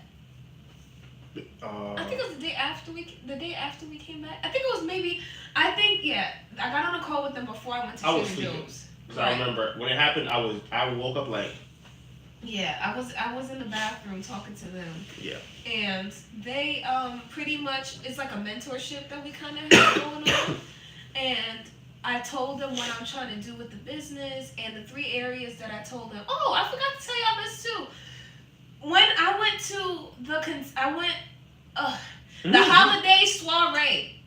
I think it was the day after we came back. I think I got on a call with them before I went to Trader Joe's. Because I remember when it happened, I woke up like. Yeah, I was in the bathroom talking to them. Yeah. And they pretty much, it's like a mentorship that we kind of have going on. And I told them what I'm trying to do with the business and the 3 areas that I told them. Oh, I forgot to tell y'all this too. When I went to the holiday soiree,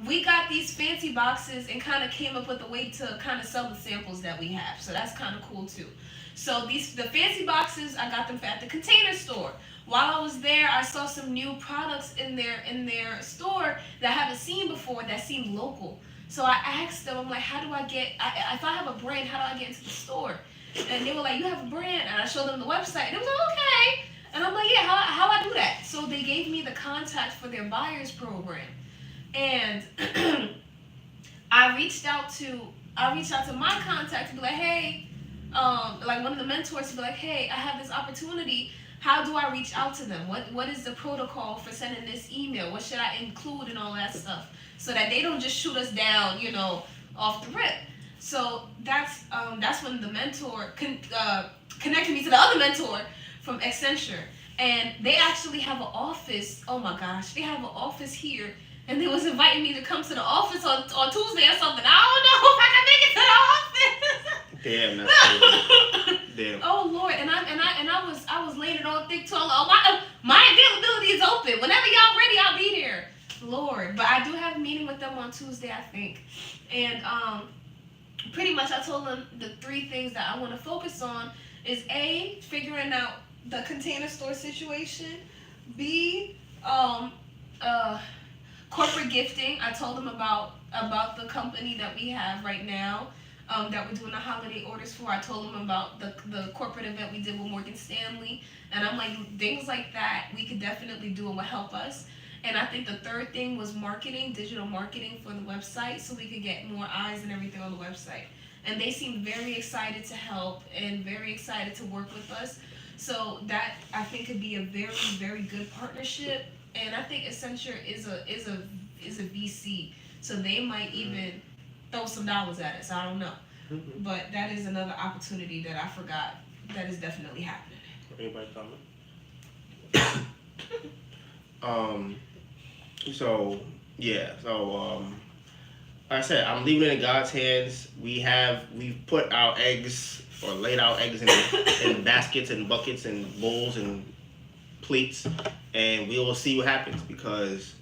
we got these fancy boxes and kind of came up with a way to kind of sell the samples that we have. So that's kind of cool too. So the fancy boxes, I got them at the Container Store. While I was there, I saw some new products in their store that I haven't seen before that seemed local. So I asked them, I'm like, how do I get, if I have a brand, how do I get into the store? And they were like, you have a brand. And I showed them the website. And it was like, okay. And I'm like, yeah, how I do that? So they gave me the contact for their buyers program. And I reached out to my contact to be like, hey, like one of the mentors to be like, hey, I have this opportunity. How do I reach out to them? What is the protocol for sending this email? What should I include and all that stuff? So that they don't just shoot us down, off the rip. So that's when the mentor connected me to the other mentor from Accenture. And they actually have an office. Oh my gosh, they have an office here. And they was inviting me to come to the office on Tuesday or something. I don't know if I can make it to the office. Damn, that's crazy. Damn. Oh Lord, and I was laying it on thick tall. Oh my availability is open. Whenever y'all ready, I'll be there. Lord, but I do have a meeting with them on Tuesday, I think, and pretty much I told them the 3 things that I want to focus on is A, figuring out the Container Store situation, B, corporate gifting. I told them about the company that we have right now, that we're doing the holiday orders for. I told them about the corporate event we did with Morgan Stanley, and I'm like, things like that we could definitely do and will help us. And I think the 3rd thing was marketing, digital marketing for the website, so we could get more eyes and everything on the website. And they seemed very excited to help and very excited to work with us. So that I think could be a very, very good partnership. And I think Accenture is a VC, so they might even throw some dollars at us. I don't know, but that is another opportunity that I forgot that is definitely happening. Anybody comment? So like I said, I'm leaving it in God's hands. We've put our eggs or laid our eggs in baskets and buckets and bowls and plates, and we will see what happens because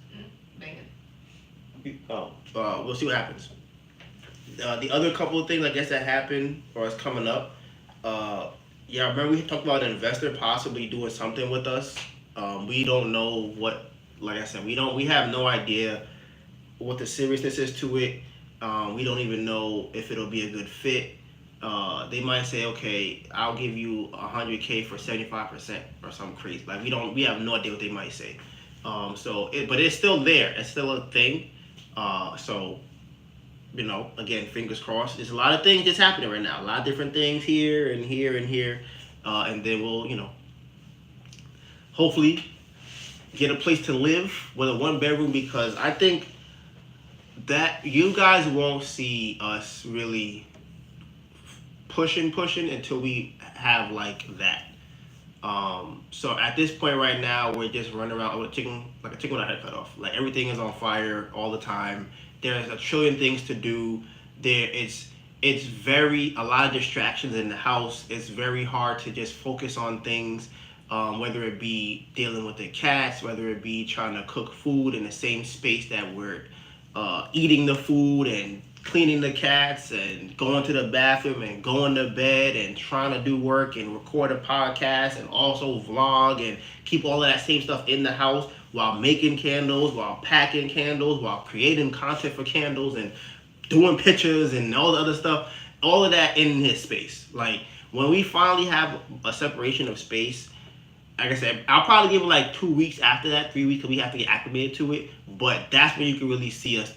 we'll see what happens. The other couple of things I guess that happened or is coming up. Remember we talked about an investor possibly doing something with us. We don't know what. Like I said, we have no idea what the seriousness is to it. We don't even know if it'll be a good fit. They might say, okay, I'll give you $100K for 75% or something crazy. Like we have no idea what they might say. But it's still there. It's still a thing. Again, fingers crossed. There's a lot of things just happening right now. A lot of different things here and here and here. And then we'll, hopefully get a place to live with a 1-bedroom, because I think that you guys won't see us really pushing until we have like that. So at this point right now, we're just running around like a chicken with our head cut off. Like everything is on fire all the time. There's a trillion things to do. It's a lot of distractions in the house. It's very hard to just focus on things, whether it be dealing with the cats, whether it be trying to cook food in the same space that we're eating the food and cleaning the cats and going to the bathroom and going to bed and trying to do work and record a podcast and also vlog and keep all of that same stuff in the house while making candles, while packing candles, while creating content for candles and doing pictures and all the other stuff. All of that in his space. Like when we finally have a separation of space, like I said, I'll probably give it like 2 weeks after that, 3 weeks, because we have to get acclimated to it. But that's when you can really see us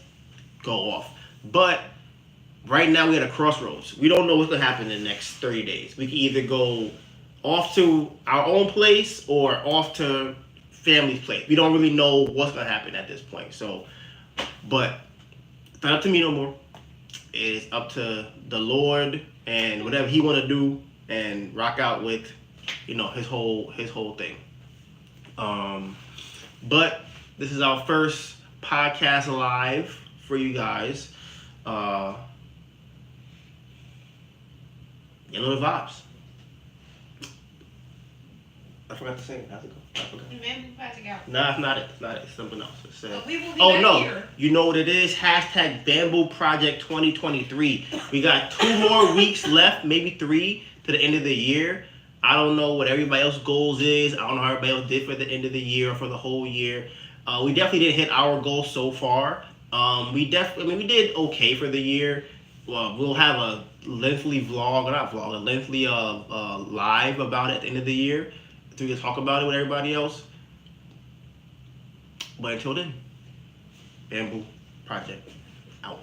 go off. But right now we're at a crossroads. We don't know what's going to happen in the next 30 days. We can either go off to our own place or off to family's place. We don't really know what's going to happen at this point. So, but it's not up to me no more. It's up to the Lord and whatever He want to do and rock out with, his whole thing. But this is our first podcast live for you guys. You know the vibes. I forgot to say it. How's it go? I forgot. Nah, it's not it. It's not it. It's something else. It said, We will be back here. You know what it is? # Bamboo Project 2023. We got 2 more weeks left, maybe 3 to the end of the year. I don't know what everybody else's goals is. I don't know how everybody else did for the end of the year or for the whole year. We definitely didn't hit our goals so far. We did okay for the year. Well, we'll have a lengthy lengthy live about it at the end of the year, so we can talk about it with everybody else. But until then, Bamboo Project out.